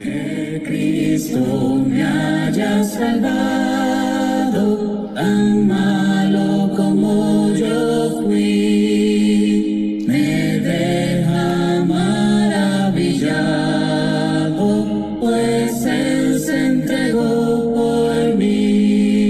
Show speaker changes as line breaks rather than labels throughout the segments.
Que Cristo me haya salvado, tan malo como yo fui, me deja maravillado, pues Él se entregó por mí.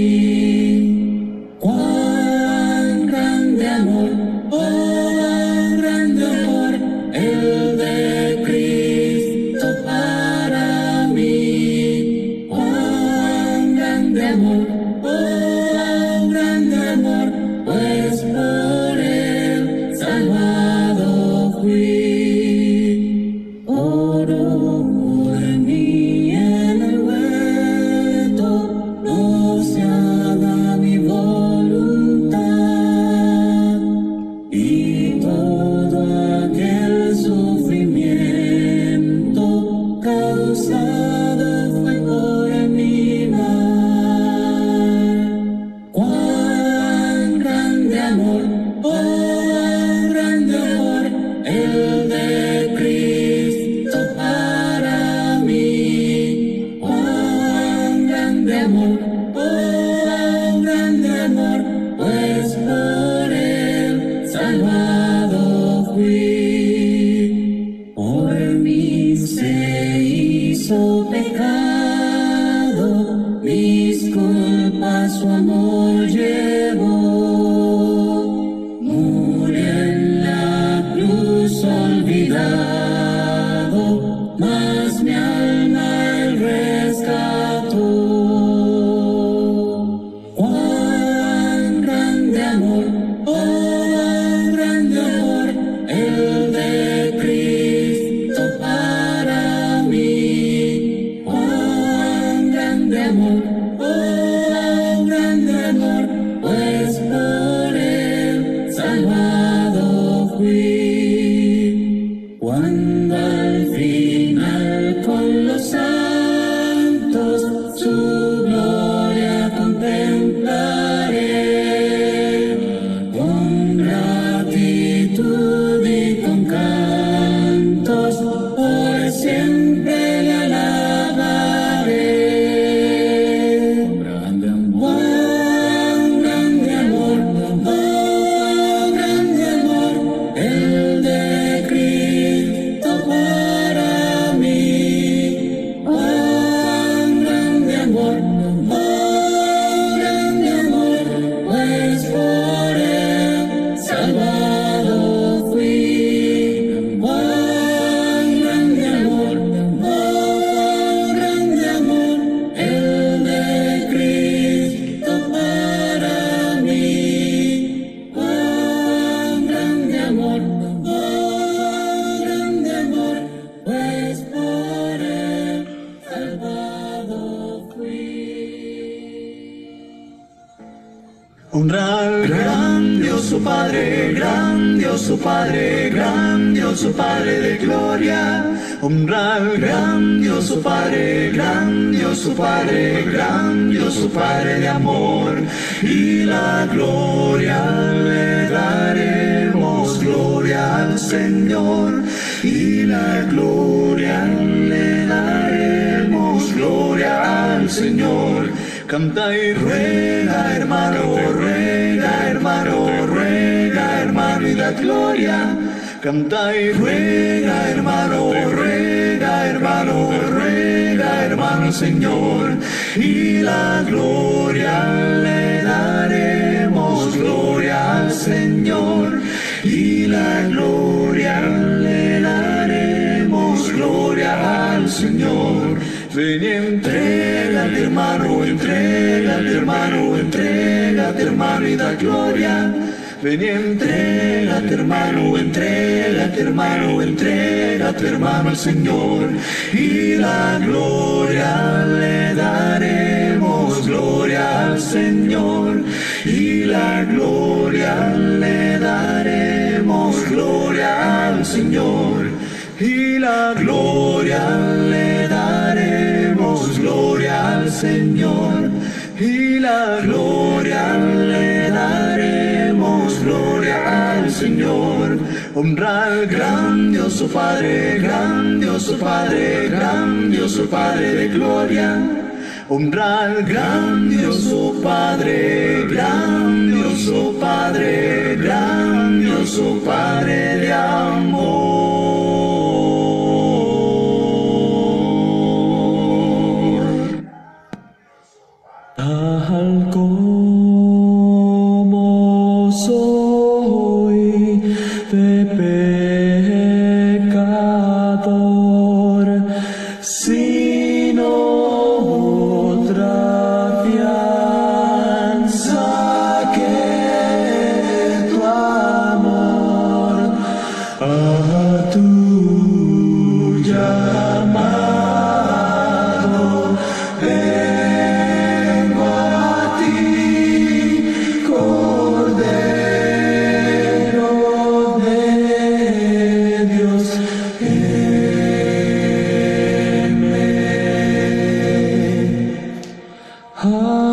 Cuán grande amor, oh grande amor, el de Cristo para mí. Cuán grande amor, oh grande amor, pues por Él salvado fui. Oro por mí en el huerto, no se haga mi voluntad, y todo aquel sufrimiento causado fue por mi mal. Cuán grande amor, oh grande amor, el de Cristo para mí. Cuán grande amor, oh grande amor, pues por Él salvado fui. Por mí se hizo pecado, mis culpas su amor llevó. Murió en la cruz olvidado, mas mi alma Él rescató. Cuán grande amor, oh grande amor, el de Cristo para mí. Cuán grande amor, oh grande amor, pues por Él salvado fui. Cuando al final con los santos su gloria contemplaré, con gratitud y con cantos por siempre le alabaré. Cuán grande amor, oh grande amor, el de Cristo para mí. Cuán grande amor, oh grande amor, pues por Él salvado fui. Cuán grande amor, oh grande amor, el de Cristo para mí. Cuán grande amor, oh grande amor, pues por Él salvado fui.
Honra al grandioso Padre, grandioso Padre, grandioso Padre de gloria. Honra al grandioso Padre, grandioso Padre, grandioso Padre de amor. Y la gloria le daremos, gloria al Señor. Y la gloria le daremos, gloria al Señor. Canta y ruega, hermano, ruega, hermano, ruega, hermano, y da gloria. Canta y ruega, hermano, ruega, hermano, ruega, hermano, al Señor. Y la gloria le daremos, gloria al Señor. Y la gloria le daremos, gloria al Señor. Ven y entrégate, hermano, entrégate, hermano, entrégate, hermano, y da gloria. Ven y entrégate, hermano, entrégate, hermano, entrégate, hermano, al Señor. Y la gloria le daremos, gloria al Señor. Y la gloria le daremos, gloria al Señor. Y la gloria le daremos, gloria al Señor. Y la gloria le daremos, gloria al Señor. honra al grandioso Padre, grandioso Padre, grandioso Padre de gloria. Honra al grandioso Padre, grandioso Padre, grandioso Padre de amor.
Tal como soy de pecador, sin otra fianza que tu amor, a tu llamado vengo a ti, Cordero de Dios. Aquí,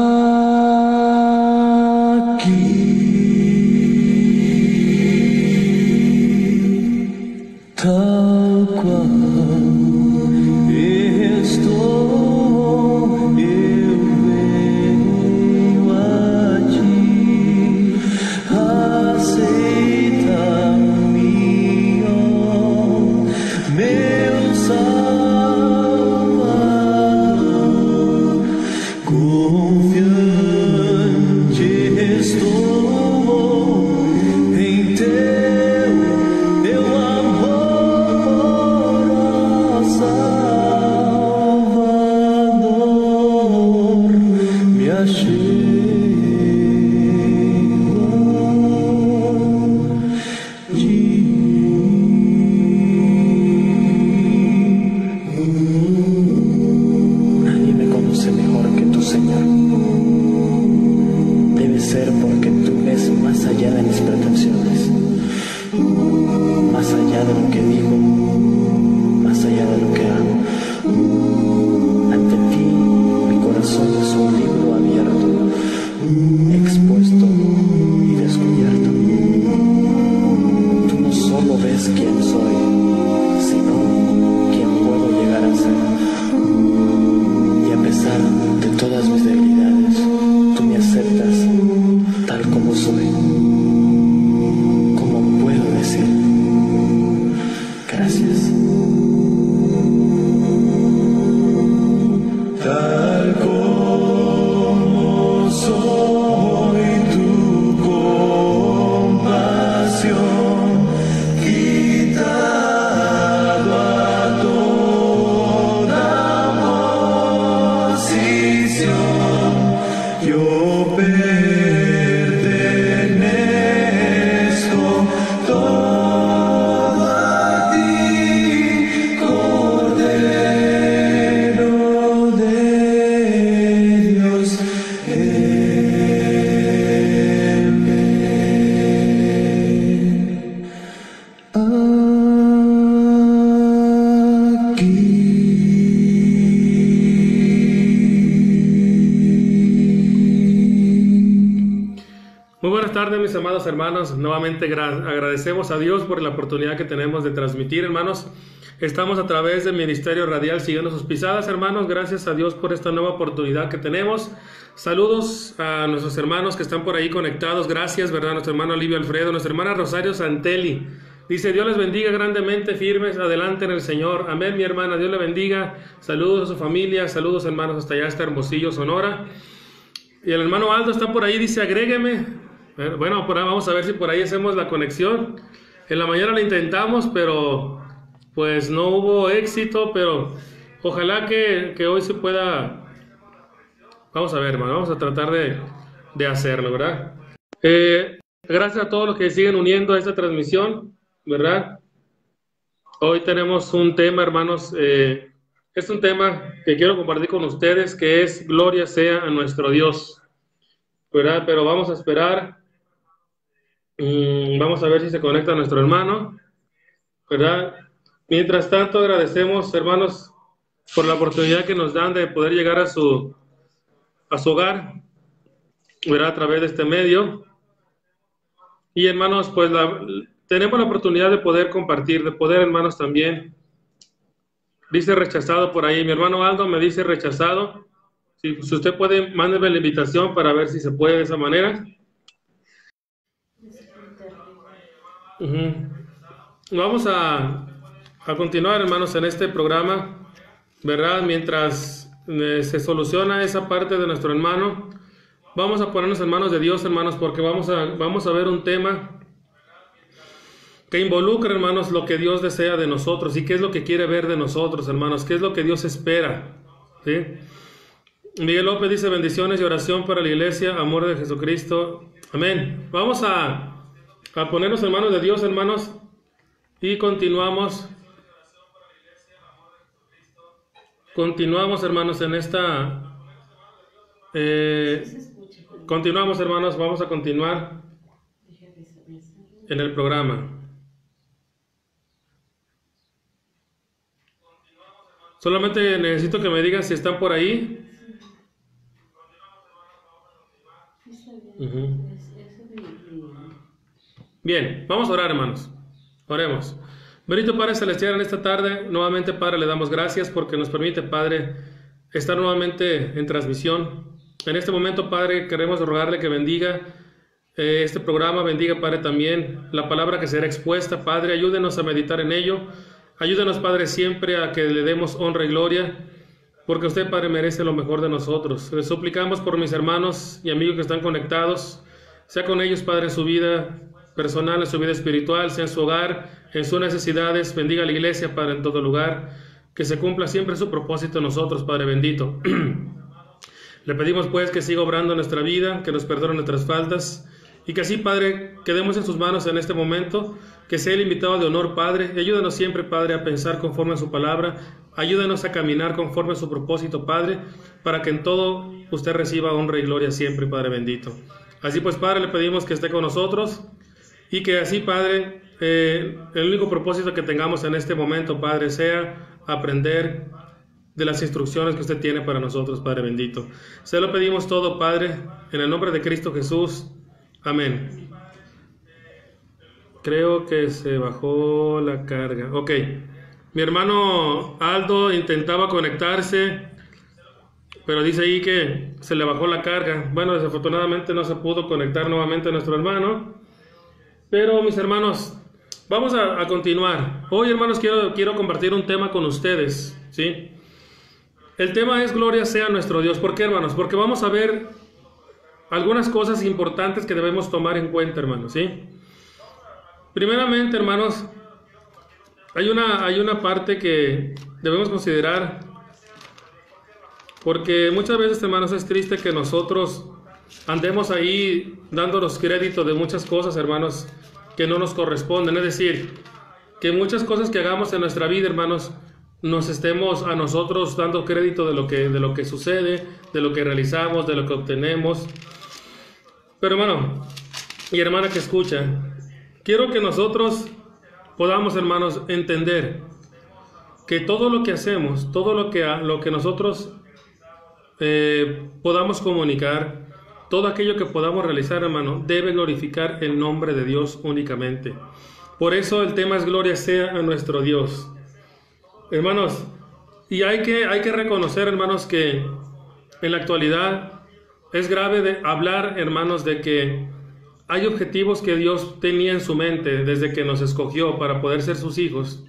tal cual estoy, eu venho a ti, aceita-me, ó meu Salvador, confiante estou em teu amor, ó Salvador, me achei Nadie me conoce mejor que tú, Señor. Debe ser porque tú ves más allá de mis pretensiones, más allá de lo que digo, más allá de lo que hago. Ante ti, mi corazón es un libro abierto, expuesto y descubierto. Tú no solo ves quién soy, sino quién puedo llegar a ser. Y a pesar de todas mis debilidades, tú me aceptas tal como soy. ¿Cómo puedo decir gracias? Tal como soy, tu compasión, quitado a toda posición, yo pertenezco todo a ti, Cordero de Dios.
Muy buenas tardes, mis amados hermanos. Nuevamente agradecemos a Dios por la oportunidad que tenemos de transmitir, hermanos. Estamos a través del Ministerio Radial siguiendo sus pisadas, hermanos. Gracias a Dios por esta nueva oportunidad que tenemos. Saludos a nuestros hermanos que están por ahí conectados. Gracias, ¿verdad? Nuestro hermano Livio Alfredo, nuestra hermana Rosario Santelli. Dice, Dios les bendiga grandemente, firmes, adelante en el Señor. Amén, mi hermana, Dios le bendiga. Saludos a su familia, saludos, hermanos, hasta allá, hasta Hermosillo, Sonora. Y el hermano Aldo está por ahí, dice, agrégueme. Bueno, por ahí vamos a ver si por ahí hacemos la conexión. En la mañana lo intentamos, pero pues no hubo éxito, pero ojalá que hoy se pueda. Vamos a ver, hermano, vamos a tratar de hacerlo, ¿verdad? Gracias a todos los que siguen uniendo a esta transmisión, ¿verdad? Hoy tenemos un tema, hermanos, es un tema que quiero compartir con ustedes, que es Gloria sea a nuestro Dios, ¿verdad? Pero vamos a esperar. Vamos a ver si se conecta nuestro hermano, ¿verdad? Mientras tanto, agradecemos, hermanos, por la oportunidad que nos dan de poder llegar a su hogar, ¿verdad? A través de este medio. Y hermanos, pues tenemos la oportunidad de poder compartir, de poder, hermanos, también. Dice rechazado por ahí. Mi hermano Aldo me dice rechazado. Si usted puede, mándeme la invitación para ver si se puede de esa manera. Vamos a continuar, hermanos, en este programa, ¿verdad? Mientras se soluciona esa parte de nuestro hermano, vamos a ponernos en manos de Dios, hermanos, porque vamos a ver un tema que involucra, hermanos, lo que Dios desea de nosotros y qué es lo que quiere ver de nosotros, hermanos, qué es lo que Dios espera, ¿sí? Miguel López dice bendiciones y oración para la iglesia, amor de Jesucristo, amén. Vamos a ponernos en manos de Dios, hermanos, y continuamos, hermanos, en esta, continuamos, hermanos, vamos a continuar en el programa. Solamente necesito que me digan si están por ahí. Bien, vamos a orar, hermanos. Oremos. Bendito Padre Celestial, en esta tarde, nuevamente, Padre, le damos gracias porque nos permite, Padre, estar nuevamente en transmisión. En este momento, Padre, queremos rogarle que bendiga este programa, bendiga, Padre, también la palabra que será expuesta. Padre, ayúdenos a meditar en ello. Ayúdenos, Padre, siempre a que le demos honra y gloria, porque usted, Padre, merece lo mejor de nosotros. Le suplicamos por mis hermanos y amigos que están conectados, sea con ellos, Padre, en su vida personal, en su vida espiritual, sea en su hogar, en sus necesidades. Bendiga a la iglesia, Padre, en todo lugar, que se cumpla siempre su propósito en nosotros, Padre bendito. Le pedimos, pues, que siga obrando en nuestra vida, que nos perdone nuestras faltas, y que así, Padre, quedemos en sus manos en este momento, que sea el invitado de honor, Padre, y ayúdanos siempre, Padre, a pensar conforme a su palabra, ayúdanos a caminar conforme a su propósito, Padre, para que en todo usted reciba honra y gloria siempre, Padre bendito. Así pues, Padre, le pedimos que esté con nosotros, y que así, Padre, el único propósito que tengamos en este momento, Padre, sea aprender de las instrucciones que usted tiene para nosotros, Padre bendito. Se lo pedimos todo, Padre, en el nombre de Cristo Jesús. Amén. Creo que se bajó la carga. Ok. Mi hermano Aldo intentaba conectarse, pero dice ahí que se le bajó la carga. Bueno, desafortunadamente no se pudo conectar nuevamente a nuestro hermano. Pero, mis hermanos, vamos a continuar. Hoy, hermanos, quiero compartir un tema con ustedes, ¿sí? El tema es Gloria sea nuestro Dios. ¿Por qué, hermanos? Porque vamos a ver algunas cosas importantes que debemos tomar en cuenta, hermanos, ¿sí? Primeramente, hermanos, hay una parte que debemos considerar, porque muchas veces, hermanos, es triste que nosotros andemos ahí dándonos crédito de muchas cosas, hermanos, que no nos corresponden. Es decir, que muchas cosas que hagamos en nuestra vida, hermanos, nos estemos a nosotros dando crédito de lo que sucede, de lo que realizamos, de lo que obtenemos. Pero, hermano y hermana que escucha, quiero que nosotros podamos, hermanos, entender que todo lo que hacemos, todo lo que nosotros podamos comunicar, todo aquello que podamos realizar, hermano, debe glorificar el nombre de Dios únicamente. Por eso el tema es Gloria sea a nuestro Dios. Hermanos, y hay que reconocer, hermanos, que en la actualidad es grave de hablar, hermanos, de que hay objetivos que Dios tenía en su mente desde que nos escogió para poder ser sus hijos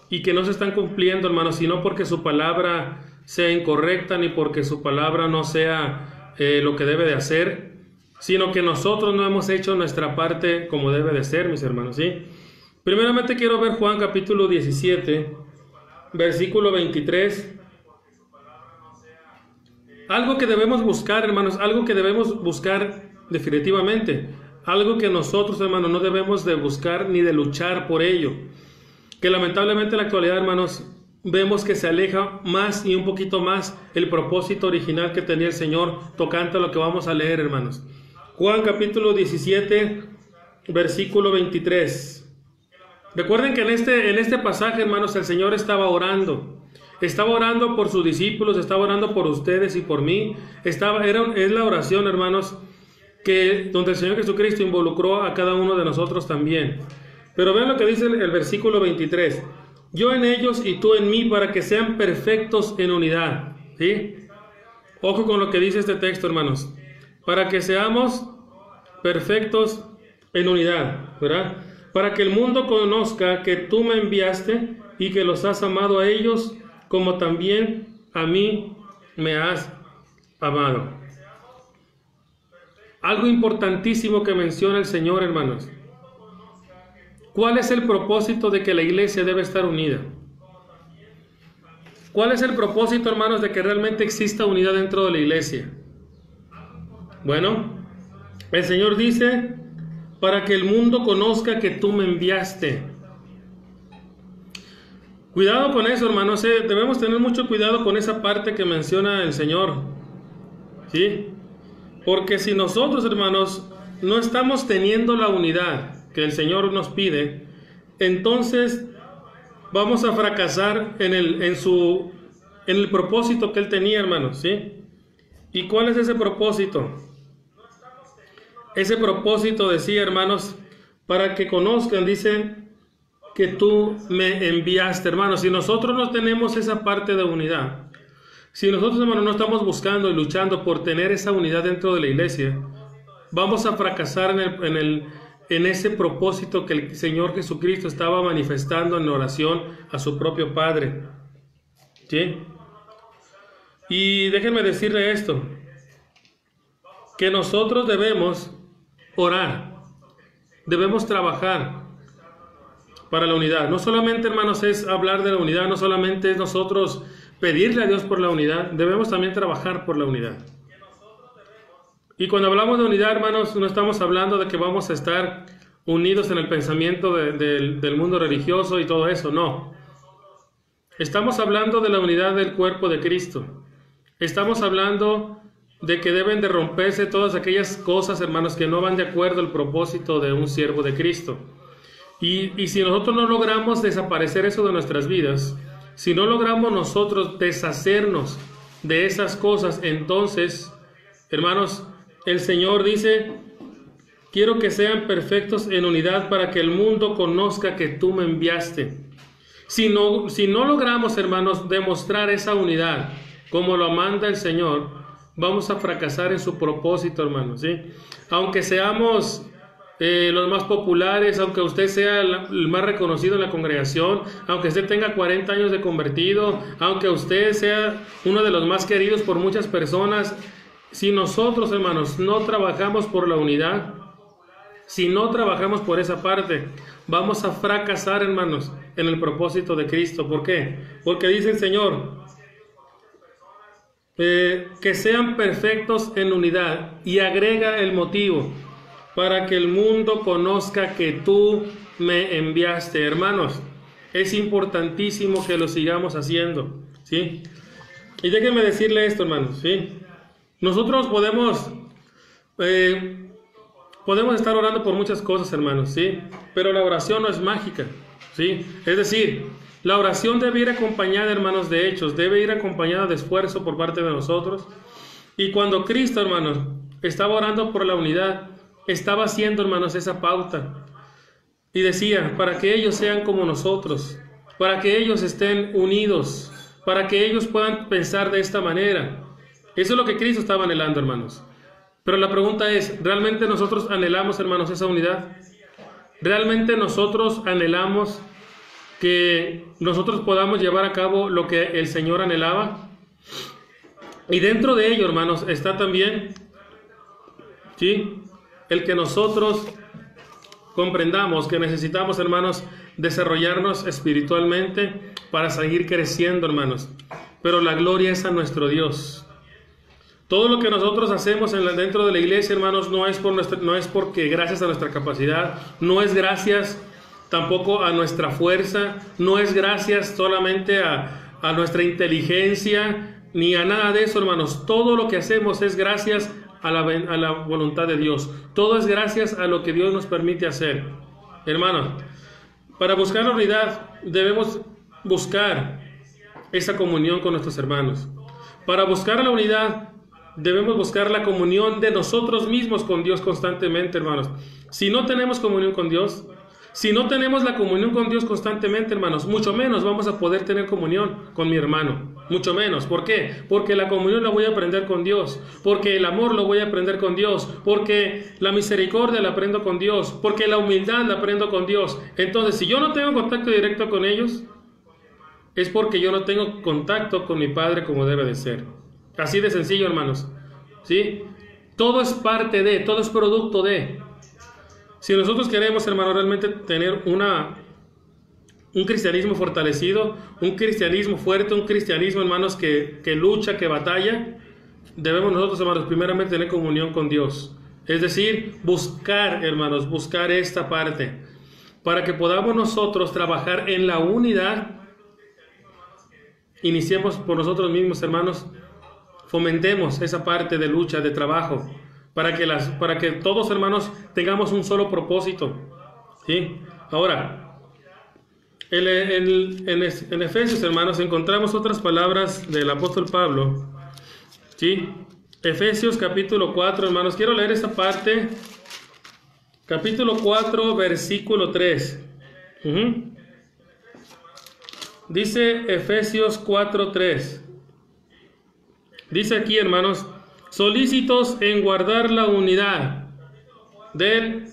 y que no se están cumpliendo, hermanos, sino porque su palabra sea incorrecta ni porque su palabra no sea lo que debe de hacer, sino que nosotros no hemos hecho nuestra parte como debe de ser, mis hermanos, ¿sí? Primeramente quiero ver Juan capítulo 17, versículo 23. Algo que debemos buscar, hermanos, algo que debemos buscar definitivamente, algo que nosotros, hermanos, no debemos de buscar ni de luchar por ello, que lamentablemente en la actualidad, hermanos, vemos que se aleja más y un poquito más el propósito original que tenía el Señor tocante a lo que vamos a leer, hermanos. Juan capítulo 17, versículo 23. Recuerden que en este pasaje, hermanos, el Señor estaba orando. Estaba orando por sus discípulos, estaba orando por ustedes y por mí. Es la oración, hermanos, donde el Señor Jesucristo involucró a cada uno de nosotros también. Pero vean lo que dice el versículo 23. Yo en ellos y tú en mí, para que sean perfectos en unidad. ¿Sí? Ojo con lo que dice este texto, hermanos. Para que seamos perfectos en unidad, ¿verdad? Para que el mundo conozca que tú me enviaste y que los has amado a ellos como también a mí me has amado. Algo importantísimo que menciona el Señor, hermanos. ¿Cuál es el propósito de que la iglesia debe estar unida? ¿Cuál es el propósito, hermanos, de que realmente exista unidad dentro de la iglesia? Bueno, el Señor dice, para que el mundo conozca que tú me enviaste. Cuidado con eso, hermanos, debemos tener mucho cuidado con esa parte que menciona el Señor, ¿sí? Porque si nosotros, hermanos, no estamos teniendo la unidad que el Señor nos pide, entonces vamos a fracasar en el propósito que Él tenía, hermanos, ¿sí? ¿Y cuál es ese propósito? Ese propósito decía, hermanos, para que conozcan, dice, que tú me enviaste, hermanos. Si nosotros no tenemos esa parte de unidad, si nosotros, hermanos, no estamos buscando y luchando por tener esa unidad dentro de la iglesia, vamos a fracasar en ese propósito que el Señor Jesucristo estaba manifestando en oración a su propio Padre. ¿Sí? Y déjenme decirle esto, que nosotros debemos orar, debemos trabajar para la unidad. No solamente, hermanos, es hablar de la unidad, no solamente es nosotros pedirle a Dios por la unidad, debemos también trabajar por la unidad. Y cuando hablamos de unidad, hermanos, no estamos hablando de que vamos a estar unidos en el pensamiento del mundo religioso y todo eso, no. Estamos hablando de la unidad del cuerpo de Cristo. Estamos hablando de que deben de romperse todas aquellas cosas, hermanos, que no van de acuerdo al propósito de un siervo de Cristo. Y si nosotros no logramos desaparecer eso de nuestras vidas, si no logramos nosotros deshacernos de esas cosas, entonces, hermanos, el Señor dice, quiero que sean perfectos en unidad para que el mundo conozca que tú me enviaste. Si no logramos, hermanos, demostrar esa unidad como lo manda el Señor, vamos a fracasar en su propósito, hermanos, ¿sí? Aunque seamos los más populares, aunque usted sea el más reconocido en la congregación, aunque usted tenga 40 años de convertido, aunque usted sea uno de los más queridos por muchas personas, si nosotros, hermanos, no trabajamos por la unidad, si no trabajamos por esa parte, vamos a fracasar, hermanos, en el propósito de Cristo. ¿Por qué? Porque dice el Señor, que sean perfectos en unidad, y agrega el motivo, para que el mundo conozca que tú me enviaste. Hermanos, es importantísimo que lo sigamos haciendo, ¿sí? Y déjenme decirle esto, hermanos, ¿sí? Nosotros podemos estar orando por muchas cosas, hermanos, ¿sí? Pero la oración no es mágica, ¿sí? Es decir, la oración debe ir acompañada, hermanos, de hechos, debe ir acompañada de esfuerzo por parte de nosotros. Y cuando Cristo, hermanos, estaba orando por la unidad, estaba haciendo, hermanos, esa pauta. Y decía, para que ellos sean como nosotros, para que ellos estén unidos, para que ellos puedan pensar de esta manera. Eso es lo que Cristo estaba anhelando, hermanos. Pero la pregunta es, ¿realmente nosotros anhelamos, hermanos, esa unidad? ¿Realmente nosotros anhelamos que nosotros podamos llevar a cabo lo que el Señor anhelaba? Y dentro de ello, hermanos, está también, ¿sí?, el que nosotros comprendamos que necesitamos, hermanos, desarrollarnos espiritualmente para seguir creciendo, hermanos. Pero la gloria es a nuestro Dios. Todo lo que nosotros hacemos dentro de la iglesia, hermanos, no es porque gracias a nuestra capacidad, no es gracias tampoco a nuestra fuerza, no es gracias solamente a nuestra inteligencia, ni a nada de eso, hermanos. Todo lo que hacemos es gracias a la voluntad de Dios. Todo es gracias a lo que Dios nos permite hacer. Hermanos, para buscar la unidad debemos buscar esa comunión con nuestros hermanos. Para buscar la unidad debemos buscar la comunión de nosotros mismos con Dios constantemente, hermanos. Si no tenemos comunión con Dios, Si no tenemos la comunión con Dios constantemente, hermanos, mucho menos vamos a poder tener comunión con mi hermano. Mucho menos. ¿Por qué? Porque la comunión la voy a aprender con Dios. Porque el amor lo voy a aprender con Dios. Porque la misericordia la aprendo con Dios. Porque la humildad la aprendo con Dios. Entonces, si yo no tengo contacto directo con ellos, es porque yo no tengo contacto con mi Padre como debe de ser. Así de sencillo, hermanos. ¿Sí? Todo es parte de, todo es producto de. Si nosotros queremos, hermano, realmente tener un cristianismo fortalecido, un cristianismo fuerte, un cristianismo, hermanos, que lucha, que batalla, debemos nosotros, hermanos, primeramente tener comunión con Dios. Es decir, buscar, hermanos, buscar esta parte, para que podamos nosotros trabajar en la unidad. Iniciemos por nosotros mismos, hermanos, fomentemos esa parte de lucha, de trabajo, para que todos, hermanos, tengamos un solo propósito. ¿Sí? Ahora, en Efesios, hermanos, encontramos otras palabras del apóstol Pablo. ¿Sí? Efesios capítulo 4, hermanos, quiero leer esta parte. Capítulo 4, versículo 3. Dice Efesios 4, 3. Dice aquí, hermanos, solícitos en guardar la unidad del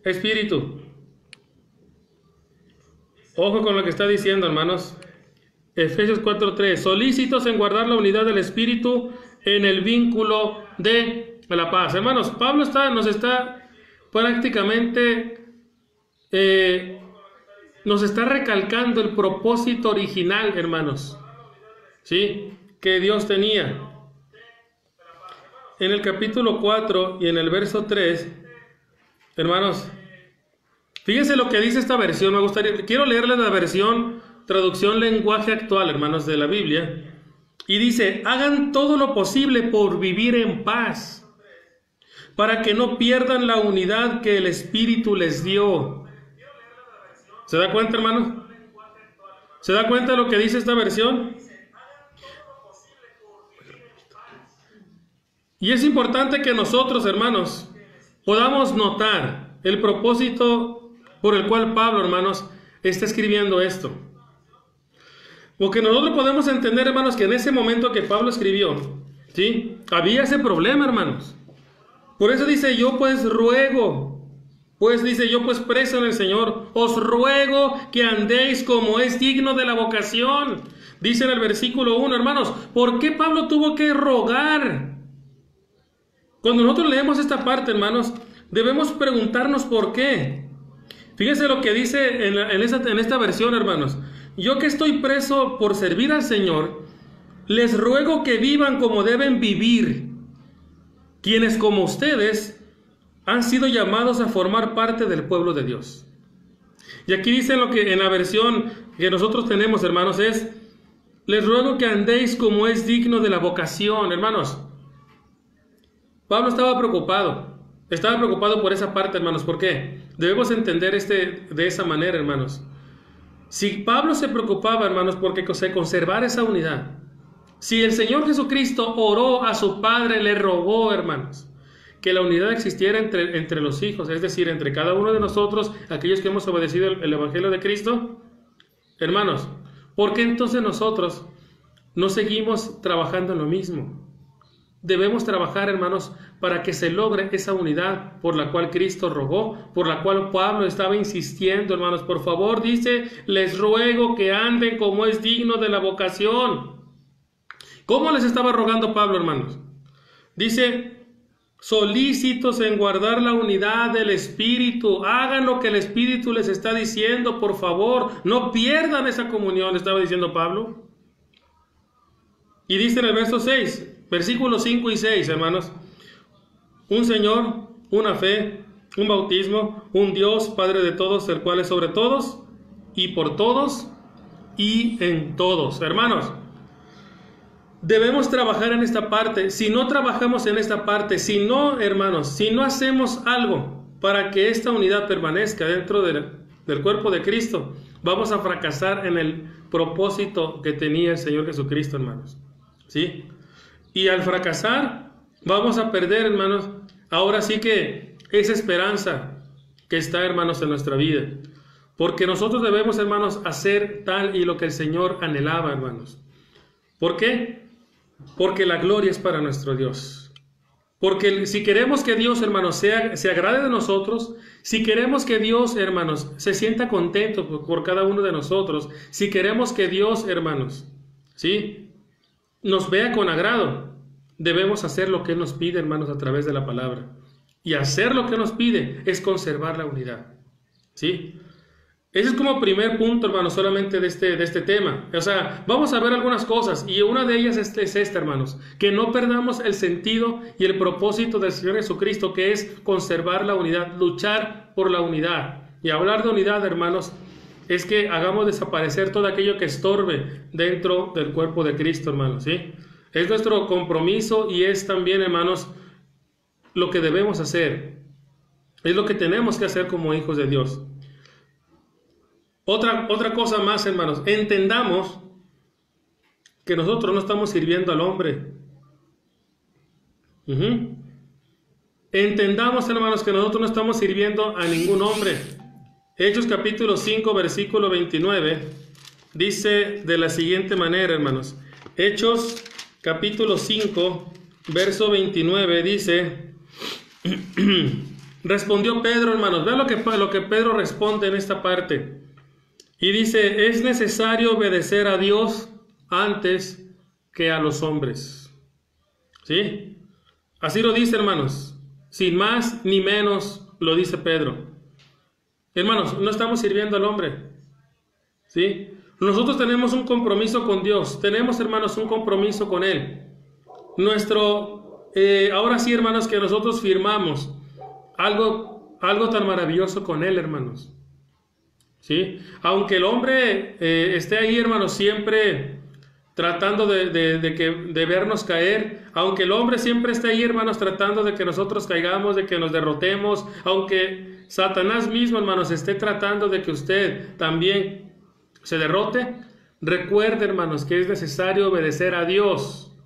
Espíritu. Ojo con lo que está diciendo, hermanos. Efesios 4:3. Solícitos en guardar la unidad del Espíritu en el vínculo de la paz. Hermanos, Pablo nos está prácticamente nos está recalcando el propósito original, hermanos, ¿sí?, que Dios tenía. En el capítulo 4 y en el verso 3, hermanos, fíjense lo que dice esta versión. Quiero leerles la versión, traducción lenguaje actual, hermanos, de la Biblia. Y dice: hagan todo lo posible por vivir en paz, para que no pierdan la unidad que el Espíritu les dio. ¿Se da cuenta, hermanos? ¿Se da cuenta de lo que dice esta versión? Y es importante que nosotros, hermanos, podamos notar el propósito por el cual Pablo, hermanos, está escribiendo esto. Porque nosotros podemos entender, hermanos, que en ese momento que Pablo escribió, ¿sí?, había ese problema, hermanos. Por eso dice: yo pues ruego, preso en el Señor, os ruego que andéis como es digno de la vocación. Dice en el versículo 1, hermanos, ¿por qué Pablo tuvo que rogar? Cuando nosotros leemos esta parte, hermanos, debemos preguntarnos por qué. Fíjense lo que dice en esta versión, hermanos: yo que estoy preso por servir al Señor, les ruego que vivan como deben vivir, quienes como ustedes han sido llamados a formar parte del pueblo de Dios. Y aquí dice lo que en la versión que nosotros tenemos, hermanos, es: les ruego que andéis como es digno de la vocación. Hermanos, Pablo estaba preocupado por esa parte, hermanos. ¿Por qué? Debemos entender de esa manera, hermanos. Si Pablo se preocupaba, hermanos, porque se conservara esa unidad, si el Señor Jesucristo oró a su Padre, le rogó, hermanos, que la unidad existiera entre los hijos, es decir, entre cada uno de nosotros, aquellos que hemos obedecido el Evangelio de Cristo, hermanos, ¿por qué entonces nosotros no seguimos trabajando en lo mismo? Debemos trabajar, hermanos, para que se logre esa unidad por la cual Cristo rogó, por la cual Pablo estaba insistiendo, hermanos. Por favor, dice: les ruego que anden como es digno de la vocación. ¿Cómo les estaba rogando Pablo, hermanos? Dice: solícitos en guardar la unidad del Espíritu. Hagan lo que el Espíritu les está diciendo, por favor. No pierdan esa comunión, estaba diciendo Pablo. Y dice en el verso 6, versículos 5 y 6, hermanos: un Señor, una fe, un bautismo, un Dios, Padre de todos, el cual es sobre todos, y por todos, y en todos. Hermanos, debemos trabajar en esta parte. Si no trabajamos en esta parte, si no, hermanos, si no hacemos algo para que esta unidad permanezca dentro del cuerpo de Cristo, vamos a fracasar en el propósito que tenía el Señor Jesucristo, hermanos. ¿Sí? Y al fracasar, vamos a perder, hermanos, ahora sí que esa esperanza que está, hermanos, en nuestra vida. Porque nosotros debemos, hermanos, hacer tal y lo que el Señor anhelaba, hermanos. ¿Por qué? Porque la gloria es para nuestro Dios. Porque si queremos que Dios, hermanos, se agrade de nosotros, si queremos que Dios, hermanos, se sienta contento por cada uno de nosotros, si queremos que Dios, hermanos, ¿sí?, nos vea con agrado, debemos hacer lo que Él nos pide, hermanos, a través de la palabra. Y hacer lo que nos pide es conservar la unidad, ¿sí? Ese es como primer punto, hermanos, solamente de este tema. O sea, vamos a ver algunas cosas, y una de ellas es esta, hermanos, que no perdamos el sentido y el propósito del Señor Jesucristo, que es conservar la unidad, luchar por la unidad. Y hablar de unidad, hermanos, es que hagamos desaparecer todo aquello que estorbe dentro del cuerpo de Cristo, hermanos, ¿sí? Es nuestro compromiso y es también, hermanos, lo que debemos hacer. Es lo que tenemos que hacer como hijos de Dios. Otra cosa más, hermanos, entendamos que nosotros no estamos sirviendo al hombre. Entendamos, hermanos, que nosotros no estamos sirviendo a ningún hombre. Hechos capítulo 5, versículo 29, dice de la siguiente manera, hermanos. Hechos capítulo 5, verso 29, dice... Respondió Pedro, hermanos, vean lo que Pedro responde en esta parte. Y dice, es necesario obedecer a Dios antes que a los hombres. ¿Sí? Así lo dice, hermanos. Sin más ni menos lo dice Pedro. Hermanos, no estamos sirviendo al hombre. ¿Sí? Nosotros tenemos un compromiso con Dios. Tenemos, hermanos, un compromiso con Él. Ahora sí, hermanos, que nosotros firmamos algo tan maravilloso con Él, hermanos. ¿Sí? Aunque el hombre esté ahí, hermanos, siempre tratando de vernos caer, aunque el hombre siempre esté ahí, hermanos, tratando de que nosotros caigamos, de que nos derrotemos, aunque Satanás mismo, hermanos, esté tratando de que usted también se derrote, recuerde, hermanos, que es necesario obedecer a Dios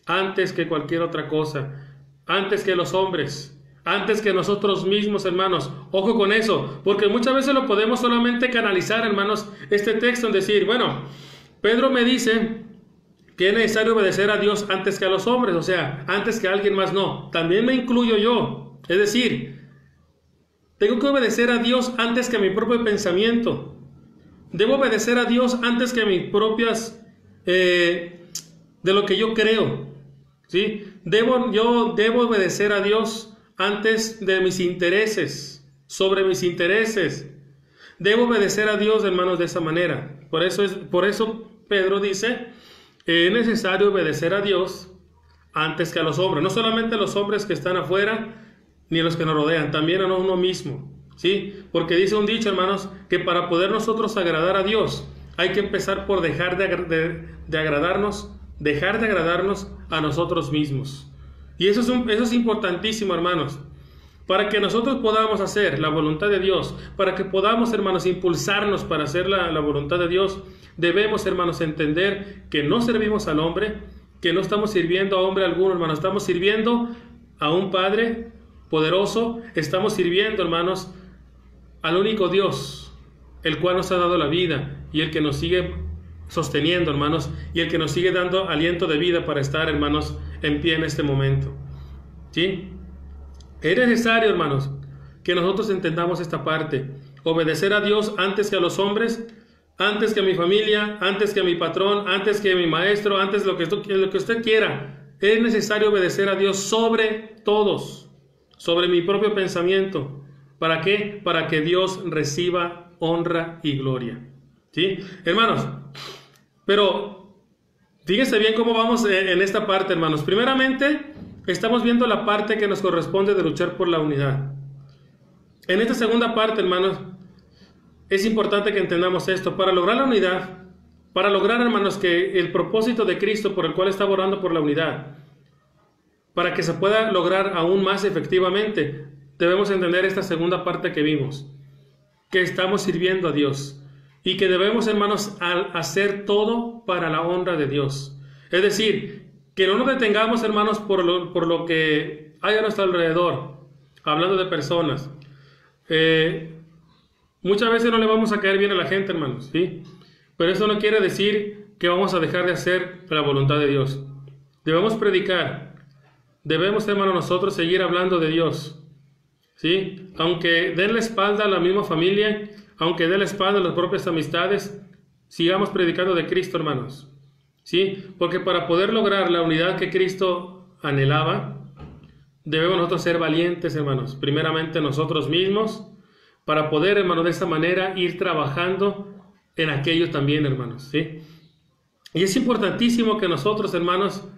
antes que cualquier otra cosa, antes que los hombres, antes que nosotros mismos, hermanos. Ojo con eso, porque muchas veces lo podemos solamente canalizar, hermanos, este texto en decir, bueno, Pedro me dice que es necesario obedecer a Dios antes que a los hombres, o sea, antes que a alguien más. No, también me incluyo yo, es decir, tengo que obedecer a Dios antes que a mi propio pensamiento. Debo obedecer a Dios antes que a mis propias, de lo que yo creo, ¿sí? Yo debo obedecer a Dios antes de mis intereses, sobre mis intereses. Debo obedecer a Dios, hermanos, de esa manera. Por eso Pedro dice, es necesario obedecer a Dios antes que a los hombres. No solamente a los hombres que están afuera, ni a los que nos rodean, también a uno mismo, ¿sí? Porque dice un dicho, hermanos, que para poder nosotros agradar a Dios, hay que empezar por dejar de agradarnos a nosotros mismos. Y eso es importantísimo, hermanos. Para que nosotros podamos hacer la voluntad de Dios, para que podamos, hermanos, impulsarnos para hacer la voluntad de Dios, debemos, hermanos, entender que no servimos al hombre, que no estamos sirviendo a hombre alguno, hermanos. Estamos sirviendo a un Padre poderoso, estamos sirviendo, hermanos, al único Dios, el cual nos ha dado la vida y el que nos sigue sosteniendo, hermanos, y el que nos sigue dando aliento de vida para estar, hermanos, en pie en este momento. ¿Sí? Es necesario, hermanos, que nosotros entendamos esta parte. Obedecer a Dios antes que a los hombres, antes que a mi familia, antes que a mi patrón, antes que a mi maestro, antes de lo que usted quiera. Es necesario obedecer a Dios sobre todos, sobre mi propio pensamiento. ¿Para qué? Para que Dios reciba honra y gloria. ¿Sí? Hermanos, pero fíjense bien cómo vamos en esta parte, hermanos. Primeramente, estamos viendo la parte que nos corresponde de luchar por la unidad. En esta segunda parte, hermanos, es importante que entendamos esto. Para lograr la unidad, para lograr, hermanos, que el propósito de Cristo por el cual está orando por la unidad, para que se pueda lograr aún más efectivamente, debemos entender esta segunda parte que vimos, que estamos sirviendo a Dios y que debemos, hermanos, hacer todo para la honra de Dios. Es decir, que no nos detengamos, hermanos, por lo que hay a nuestro alrededor, hablando de personas. Muchas veces no le vamos a caer bien a la gente, hermanos, ¿sí? Pero eso no quiere decir que vamos a dejar de hacer la voluntad de Dios. Debemos predicar. Debemos, hermano, nosotros seguir hablando de Dios, ¿sí? Aunque den la espalda a la misma familia, aunque den la espalda a las propias amistades, sigamos predicando de Cristo, hermanos, ¿sí? Porque para poder lograr la unidad que Cristo anhelaba, debemos nosotros ser valientes, hermanos, primeramente nosotros mismos, para poder, hermanos, de esta manera ir trabajando en aquello también, hermanos, ¿sí? Y es importantísimo que nosotros, hermanos,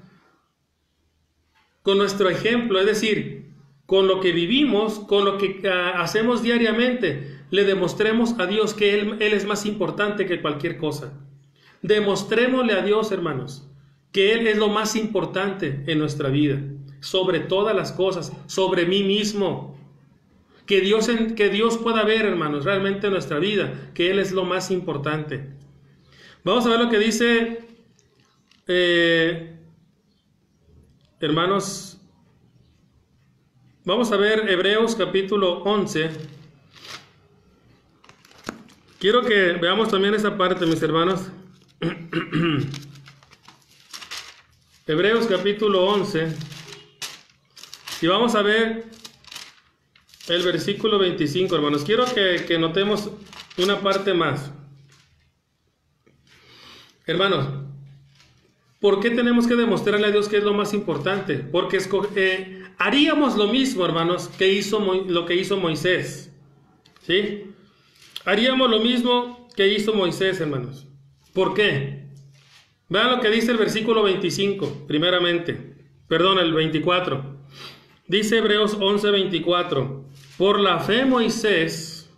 con nuestro ejemplo, es decir, con lo que vivimos, con lo que hacemos diariamente, le demostremos a Dios que Él es más importante que cualquier cosa. Demostrémosle a Dios, hermanos, que Él es lo más importante en nuestra vida, sobre todas las cosas, sobre mí mismo. Que Dios pueda ver, hermanos, realmente en nuestra vida, que Él es lo más importante. Vamos a ver lo que dice, hermanos, vamos a ver Hebreos capítulo 11. Quiero que veamos también esa parte, mis hermanos. Hebreos capítulo 11. Y vamos a ver el versículo 25, hermanos. Quiero que notemos una parte más. Hermanos, ¿por qué tenemos que demostrarle a Dios que es lo más importante? Porque haríamos lo mismo, hermanos, lo que hizo Moisés, ¿sí? Haríamos lo mismo que hizo Moisés, hermanos. ¿Por qué? Vean lo que dice el versículo 25, primeramente. Perdón, el 24. Dice Hebreos 11, 24. Por la fe Moisés,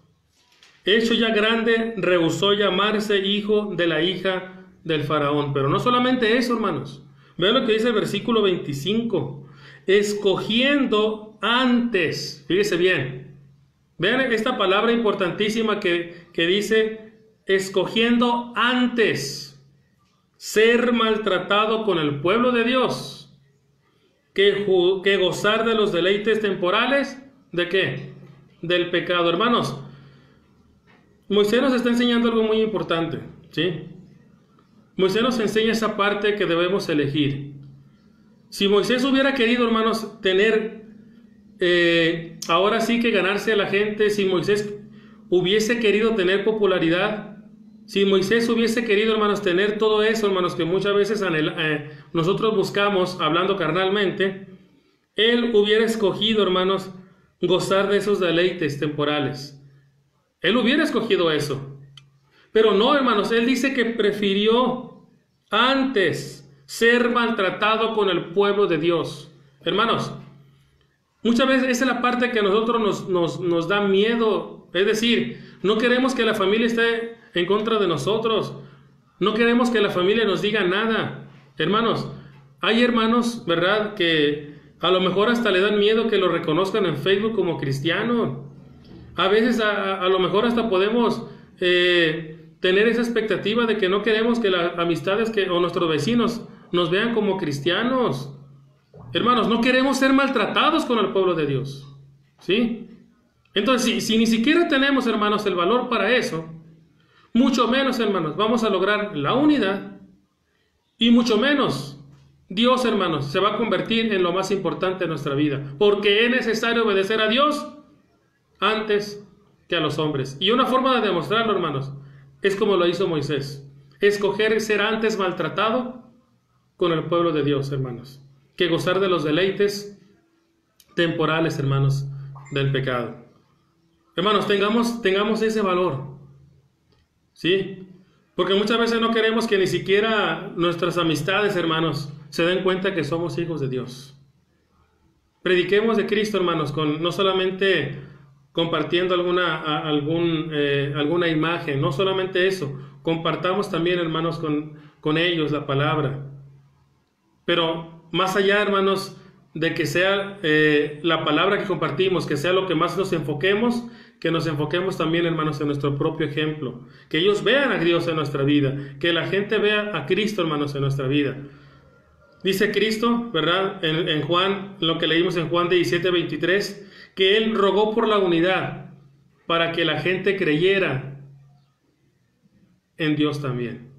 hecho ya grande, rehusó llamarse hijo de la hija del faraón. Pero no solamente eso, hermanos. Vean lo que dice el versículo 25. Escogiendo antes. Fíjese bien. Vean esta palabra importantísima que dice, escogiendo antes ser maltratado con el pueblo de Dios, que gozar de los deleites temporales, ¿de qué? Del pecado. Hermanos, Moisés nos está enseñando algo muy importante, ¿sí? Moisés nos enseña esa parte que debemos elegir. Si Moisés hubiera querido, hermanos, tener, ahora sí que ganarse a la gente, si Moisés hubiese querido tener popularidad, si Moisés hubiese querido, hermanos, tener todo eso, hermanos, que muchas veces nosotros buscamos, hablando carnalmente, él hubiera escogido, hermanos, gozar de esos deleites temporales. Él hubiera escogido eso. Pero no, hermanos, él dice que prefirió antes ser maltratado con el pueblo de Dios. Hermanos, muchas veces esa es la parte que a nosotros nos da miedo. Es decir, no queremos que la familia esté en contra de nosotros. No queremos que la familia nos diga nada. Hermanos, hay hermanos, ¿verdad?, que a lo mejor hasta le dan miedo que lo reconozcan en Facebook como cristiano. A veces a lo mejor hasta podemos tener esa expectativa de que no queremos que las amistades o nuestros vecinos nos vean como cristianos. Hermanos, no queremos ser maltratados con el pueblo de Dios, ¿sí? Entonces, si ni siquiera tenemos, hermanos, el valor para eso, mucho menos, hermanos, vamos a lograr la unidad, y mucho menos Dios, hermanos, se va a convertir en lo más importante de nuestra vida, porque es necesario obedecer a Dios antes que a los hombres. Y una forma de demostrarlo, hermanos, es como lo hizo Moisés: escoger ser antes maltratado con el pueblo de Dios, hermanos, que gozar de los deleites temporales, hermanos, del pecado. Hermanos, tengamos ese valor, ¿sí? Porque muchas veces no queremos que ni siquiera nuestras amistades, hermanos, se den cuenta que somos hijos de Dios. Prediquemos de Cristo, hermanos, no solamente compartiendo alguna imagen, no solamente eso, compartamos también, hermanos, con ellos la palabra. Pero más allá, hermanos, de que sea la palabra que compartimos, que sea lo que más nos enfoquemos, que nos enfoquemos también, hermanos, en nuestro propio ejemplo, que ellos vean a Dios en nuestra vida, que la gente vea a Cristo, hermanos, en nuestra vida. Dice Cristo, ¿verdad?, en Juan, lo que leímos en Juan 17:23, que Él rogó por la unidad, para que la gente creyera en Dios también.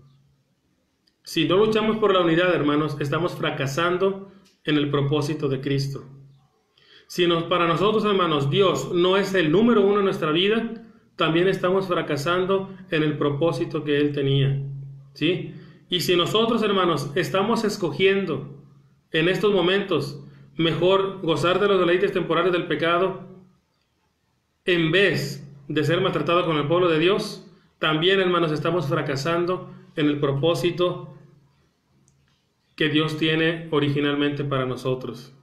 Si no luchamos por la unidad, hermanos, estamos fracasando en el propósito de Cristo. Si para nosotros, hermanos, Dios no es el número uno en nuestra vida, también estamos fracasando en el propósito que Él tenía, ¿sí? Y si nosotros, hermanos, estamos escogiendo en estos momentos mejor gozar de los deleites temporales del pecado en vez de ser maltratados con el pueblo de Dios, también, hermanos, estamos fracasando en el propósito que Dios tiene originalmente para nosotros.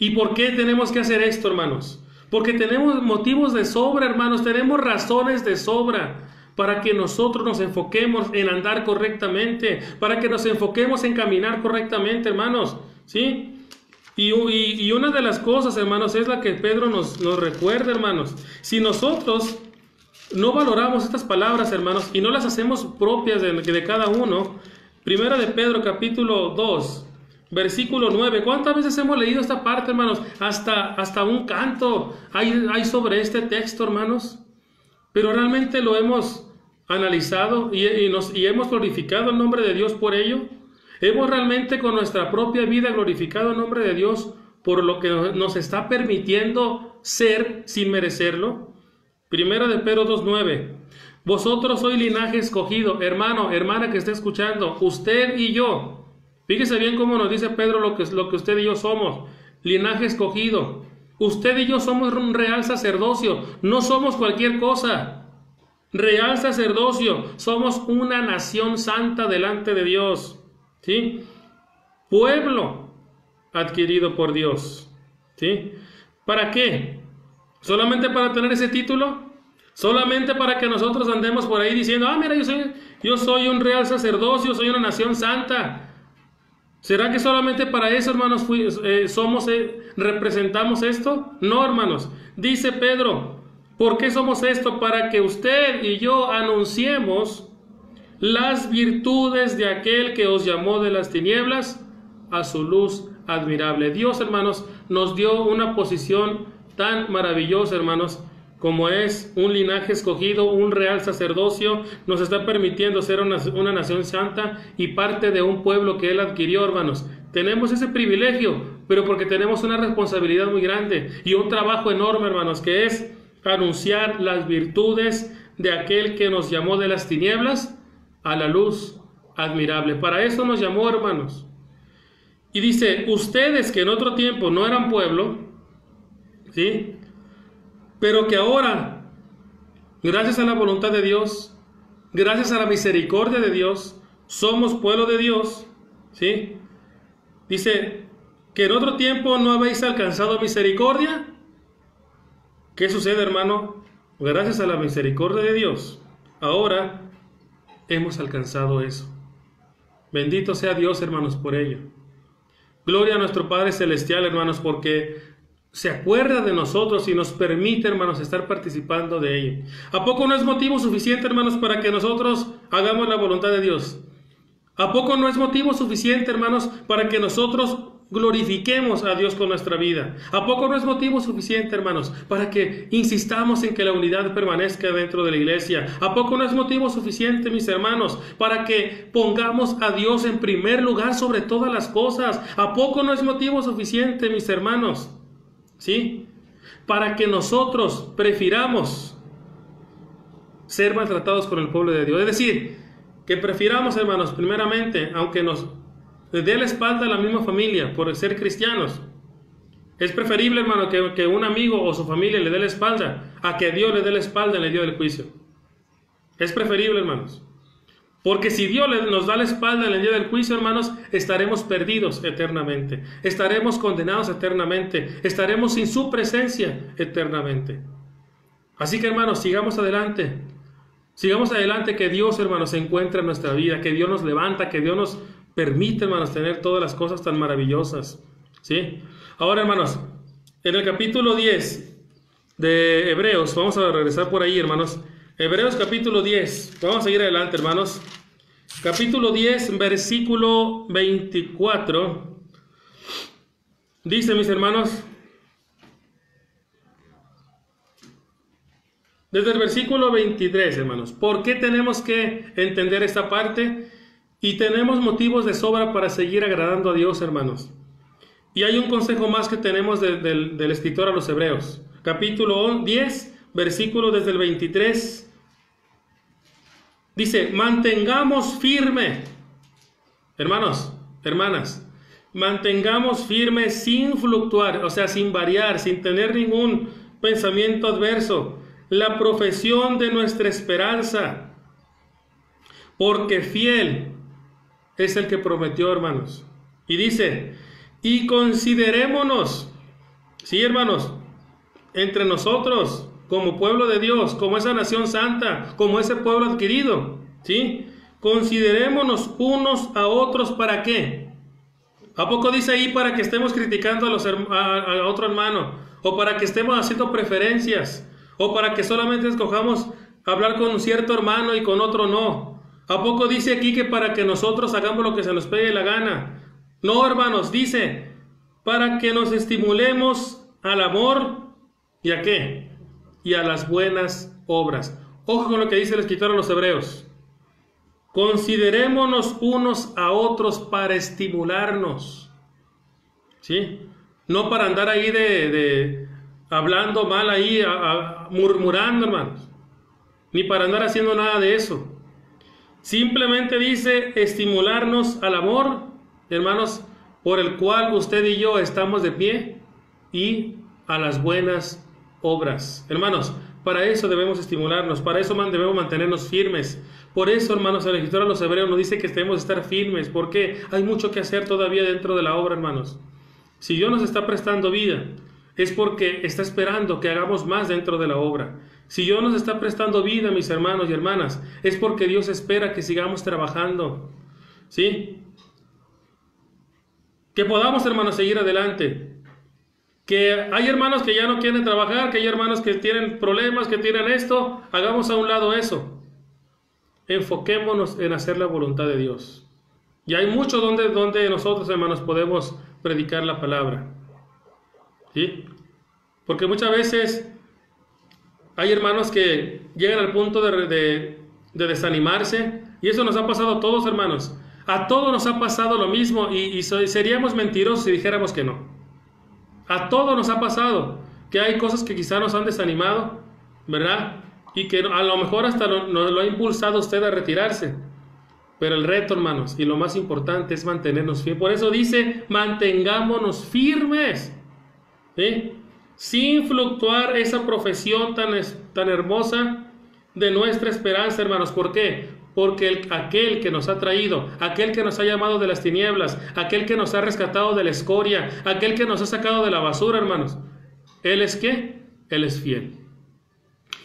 ¿Y por qué tenemos que hacer esto, hermanos? Porque tenemos motivos de sobra, hermanos, tenemos razones de sobra para que nosotros nos enfoquemos en andar correctamente, para que nos enfoquemos en caminar correctamente, hermanos, ¿sí? Y una de las cosas, hermanos, es la que Pedro nos recuerda, hermanos. Si nosotros no valoramos estas palabras, hermanos, y no las hacemos propias de cada uno, Primera de Pedro, capítulo 2, versículo 9. ¿Cuántas veces hemos leído esta parte, hermanos? Hasta un canto hay sobre este texto, hermanos. Pero realmente lo hemos analizado y hemos glorificado el nombre de Dios por ello. Hemos realmente con nuestra propia vida glorificado el nombre de Dios por lo que nos está permitiendo ser sin merecerlo. Primera de Pedro 2:9. Vosotros sois linaje escogido, hermano, hermana que esté escuchando, usted y yo. Fíjese bien cómo nos dice Pedro lo que usted y yo somos, linaje escogido. Usted y yo somos un real sacerdocio, no somos cualquier cosa. Real sacerdocio, somos una nación santa delante de Dios, ¿sí? Pueblo adquirido por Dios, ¿sí? ¿Para qué? ¿Solamente para tener ese título? ¿Solamente para que nosotros andemos por ahí diciendo, mira, yo soy un real sacerdocio, soy una nación santa? ¿Será que solamente para eso, hermanos, representamos esto? No, hermanos. Dice Pedro, ¿por qué somos esto? Para que usted y yo anunciemos las virtudes de aquel que os llamó de las tinieblas a su luz admirable. Dios, hermanos, nos dio una posición tan maravillosa, hermanos, como es un linaje escogido, un real sacerdocio, nos está permitiendo ser una nación santa y parte de un pueblo que Él adquirió, hermanos. Tenemos ese privilegio, pero porque tenemos una responsabilidad muy grande y un trabajo enorme, hermanos, que es anunciar las virtudes de aquel que nos llamó de las tinieblas a la luz admirable. Para eso nos llamó, hermanos. Y dice, ustedes que en otro tiempo no eran pueblo, ¿sí?, pero que ahora, gracias a la voluntad de Dios, gracias a la misericordia de Dios, somos pueblo de Dios, ¿sí? Dice, que en otro tiempo no habéis alcanzado misericordia. ¿Qué sucede, hermano? Gracias a la misericordia de Dios, ahora hemos alcanzado eso. Bendito sea Dios, hermanos, por ello. Gloria a nuestro Padre Celestial, hermanos, porque se acuerda de nosotros y nos permite, hermanos, estar participando de ello. ¿A poco no es motivo suficiente, hermanos, para que nosotros hagamos la voluntad de Dios? ¿A poco no es motivo suficiente, hermanos, para que nosotros glorifiquemos a Dios con nuestra vida? ¿A poco no es motivo suficiente, hermanos, para que insistamos en que la unidad permanezca dentro de la iglesia? ¿A poco no es motivo suficiente, mis hermanos, para que pongamos a Dios en primer lugar sobre todas las cosas? ¿A poco no es motivo suficiente, mis hermanos, ¿sí?, para que nosotros prefiramos ser maltratados con el pueblo de Dios? Es decir, que prefiramos, hermanos, primeramente, aunque nos dé la espalda a la misma familia por ser cristianos, es preferible, hermano, que un amigo o su familia le dé la espalda a que Dios le dé la espalda en el día del juicio. Es preferible, hermanos. Porque si Dios nos da la espalda en el día del juicio, hermanos, estaremos perdidos eternamente. Estaremos condenados eternamente. Estaremos sin su presencia eternamente. Así que, hermanos, sigamos adelante. Sigamos adelante, que Dios, hermanos, se encuentre en nuestra vida, que Dios nos levanta, que Dios nos permite, hermanos, tener todas las cosas tan maravillosas, ¿sí? Ahora, hermanos, en el capítulo 10 de Hebreos, vamos a regresar por ahí, hermanos. Hebreos capítulo 10, vamos a seguir adelante, hermanos. Capítulo 10, versículo 24. Dice, mis hermanos, Desde el versículo 23, hermanos. ¿Por qué tenemos que entender esta parte? Y tenemos motivos de sobra para seguir agradando a Dios, hermanos. Y hay un consejo más que tenemos del escritor a los Hebreos. Capítulo 10, versículo desde el 23. Dice, mantengamos firme. Hermanos, hermanas, mantengamos firme sin fluctuar, o sea, sin variar, sin tener ningún pensamiento adverso, la profesión de nuestra esperanza, porque fiel es el que prometió, hermanos. Y dice, y considerémonos, sí, hermanos, entre nosotros, como pueblo de Dios, como esa nación santa, como ese pueblo adquirido, ¿sí? Considerémonos unos a otros, ¿para qué? ¿A poco dice ahí para que estemos criticando a otro hermano? ¿O para que estemos haciendo preferencias? ¿O para que solamente escojamos hablar con un cierto hermano y con otro no? ¿A poco dice aquí que para que nosotros hagamos lo que se nos pegue la gana? No, hermanos, dice para que nos estimulemos al amor y ¿a qué? Y a las buenas obras. Ojo con lo que dice el escritor a los Hebreos. Considerémonos unos a otros para estimularnos, ¿sí? No para andar ahí hablando mal ahí, murmurando, hermanos. Ni para andar haciendo nada de eso. Simplemente dice estimularnos al amor, hermanos, por el cual usted y yo estamos de pie, y a las buenas obras. Hermanos, para eso debemos estimularnos, para eso debemos mantenernos firmes. Por eso, hermanos, el escritor a los Hebreos nos dice que debemos estar firmes, porque hay mucho que hacer todavía dentro de la obra, hermanos. Si Dios nos está prestando vida, es porque está esperando que hagamos más dentro de la obra. Si Dios nos está prestando vida, mis hermanos y hermanas, es porque Dios espera que sigamos trabajando, ¿sí? Que podamos, hermanos, seguir adelante. Que hay hermanos que ya no quieren trabajar, que hay hermanos que tienen problemas, que tienen esto, hagamos a un lado eso. Enfoquémonos en hacer la voluntad de Dios. Y hay mucho donde nosotros, hermanos, podemos predicar la palabra, ¿sí? Porque muchas veces hay hermanos que llegan al punto de desanimarse, y eso nos ha pasado a todos, hermanos. A todos nos ha pasado lo mismo, y seríamos mentirosos si dijéramos que no. A todos nos ha pasado que hay cosas que quizá nos han desanimado, ¿verdad? Y que a lo mejor hasta nos lo ha impulsado usted a retirarse. Pero el reto, hermanos, y lo más importante es mantenernos firmes. Por eso dice, mantengámonos firmes, ¿sí? Sin fluctuar esa profesión tan hermosa de nuestra esperanza, hermanos. ¿Por qué? Porque aquel que nos ha traído, aquel que nos ha llamado de las tinieblas, aquel que nos ha rescatado de la escoria, aquel que nos ha sacado de la basura, hermanos, ¿Él es qué? Él es fiel.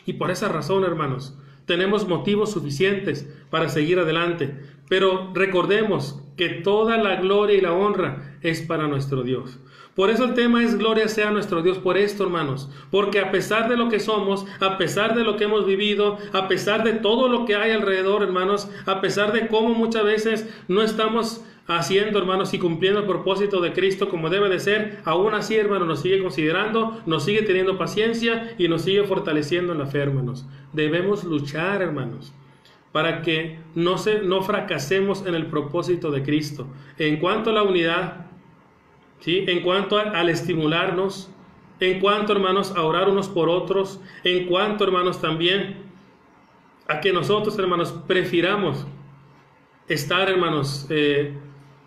Y por esa razón, hermanos, tenemos motivos suficientes para seguir adelante. Pero recordemos que toda la gloria y la honra es para nuestro Dios. Por eso el tema es gloria sea nuestro Dios por esto, hermanos. Porque a pesar de lo que somos, a pesar de lo que hemos vivido, a pesar de todo lo que hay alrededor, hermanos, a pesar de cómo muchas veces no estamos haciendo, hermanos, y cumpliendo el propósito de Cristo como debe de ser, aún así, hermanos, nos sigue considerando, nos sigue teniendo paciencia y nos sigue fortaleciendo en la fe, hermanos. Debemos luchar, hermanos, para que no fracasemos en el propósito de Cristo. En cuanto a la unidad, ¿sí? En cuanto al estimularnos, en cuanto, hermanos, a orar unos por otros, en cuanto, hermanos, también a que nosotros, hermanos, prefiramos estar, hermanos,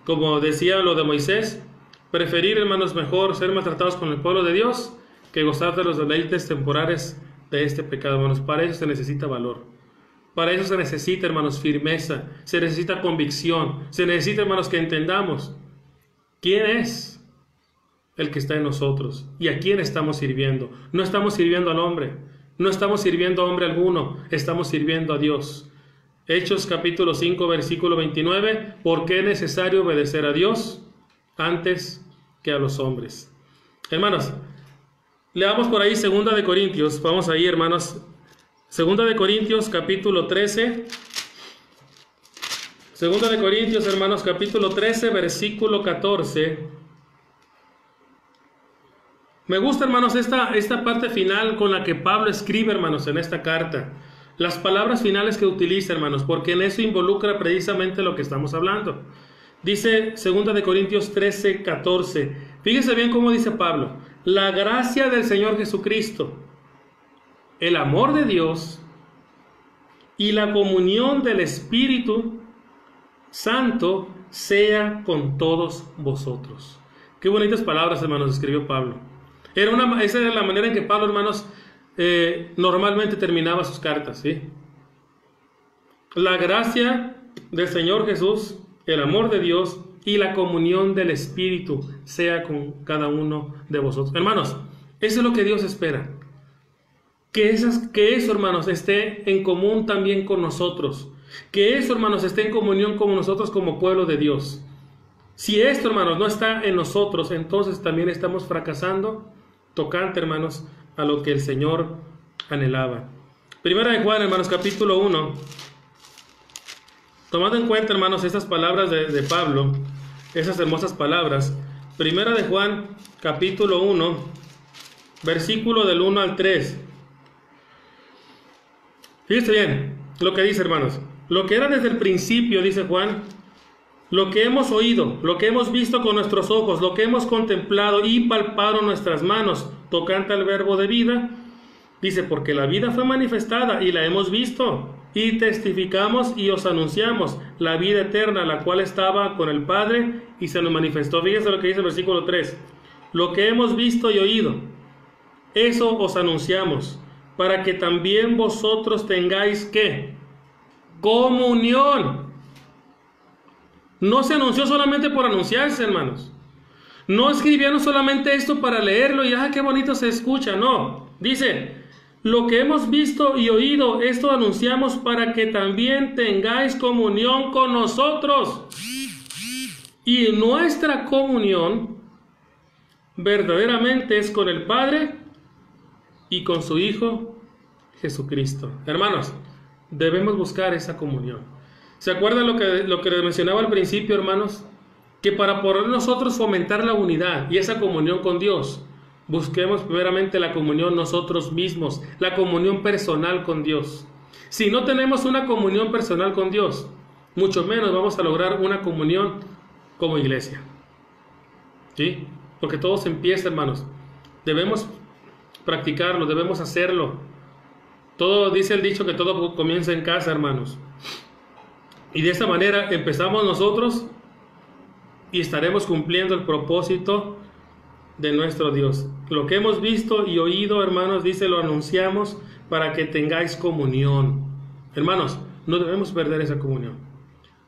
como decía lo de Moisés, preferir, hermanos, mejor ser maltratados con el pueblo de Dios que gozar de los deleites temporales de este pecado, hermanos. Para eso se necesita valor. Para eso se necesita, hermanos, firmeza. Se necesita convicción. Se necesita, hermanos, que entendamos quién es el que está en nosotros y a quién estamos sirviendo. No estamos sirviendo al hombre. No estamos sirviendo a hombre alguno. Estamos sirviendo a Dios. Hechos capítulo 5, versículo 29. ¿Por qué es necesario obedecer a Dios antes que a los hombres? Hermanos, leamos por ahí 2 de Corintios. Vamos ahí, hermanos. 2 de Corintios capítulo 13. 2 de Corintios, hermanos, capítulo 13, versículo 14. Me gusta, hermanos, esta parte final con la que Pablo escribe, hermanos, en esta carta. Las palabras finales que utiliza, hermanos, porque en eso involucra precisamente lo que estamos hablando. Dice 2 de Corintios 13, 14. Fíjese bien cómo dice Pablo. La gracia del Señor Jesucristo, el amor de Dios y la comunión del Espíritu Santo sea con todos vosotros. Qué bonitas palabras, hermanos, escribió Pablo. Esa era la manera en que Pablo, hermanos, normalmente terminaba sus cartas, ¿sí? La gracia del Señor Jesús, el amor de Dios y la comunión del Espíritu sea con cada uno de vosotros. Hermanos, eso es lo que Dios espera. Que eso, hermanos, esté en común también con nosotros. Que eso, hermanos, esté en comunión con nosotros como pueblo de Dios. Si esto, hermanos, no está en nosotros, entonces también estamos fracasando tocante, hermanos, a lo que el Señor anhelaba. Primera de Juan, hermanos, capítulo 1. Tomando en cuenta, hermanos, estas palabras de Pablo, esas hermosas palabras. Primera de Juan, capítulo 1, versículo del 1 al 3. Fíjense bien lo que dice, hermanos. Lo que era desde el principio, dice Juan, lo que hemos oído, lo que hemos visto con nuestros ojos, lo que hemos contemplado y palpado nuestras manos, tocante al verbo de vida, dice, porque la vida fue manifestada y la hemos visto, y testificamos y os anunciamos la vida eterna, la cual estaba con el Padre y se nos manifestó. Fíjense lo que dice el versículo 3. Lo que hemos visto y oído, eso os anunciamos, para que también vosotros tengáis, ¿qué? Comunión. No se anunció solamente por anunciarse, hermanos. No escribieron solamente esto para leerlo y qué bonito se escucha. No, dice, lo que hemos visto y oído, esto anunciamos para que también tengáis comunión con nosotros. Y nuestra comunión verdaderamente es con el Padre y con su Hijo Jesucristo. Hermanos, debemos buscar esa comunión. ¿Se acuerdan lo que les mencionaba al principio, hermanos? Que para poder nosotros fomentar la unidad y esa comunión con Dios, busquemos primeramente la comunión nosotros mismos, la comunión personal con Dios. Si no tenemos una comunión personal con Dios, mucho menos vamos a lograr una comunión como iglesia. ¿Sí? Porque todo se empieza, hermanos. Debemos practicarlo, debemos hacerlo. Todo, dice el dicho que todo comienza en casa, hermanos. Y de esta manera empezamos nosotros y estaremos cumpliendo el propósito de nuestro Dios. Lo que hemos visto y oído, hermanos, dice, lo anunciamos para que tengáis comunión. Hermanos, no debemos perder esa comunión,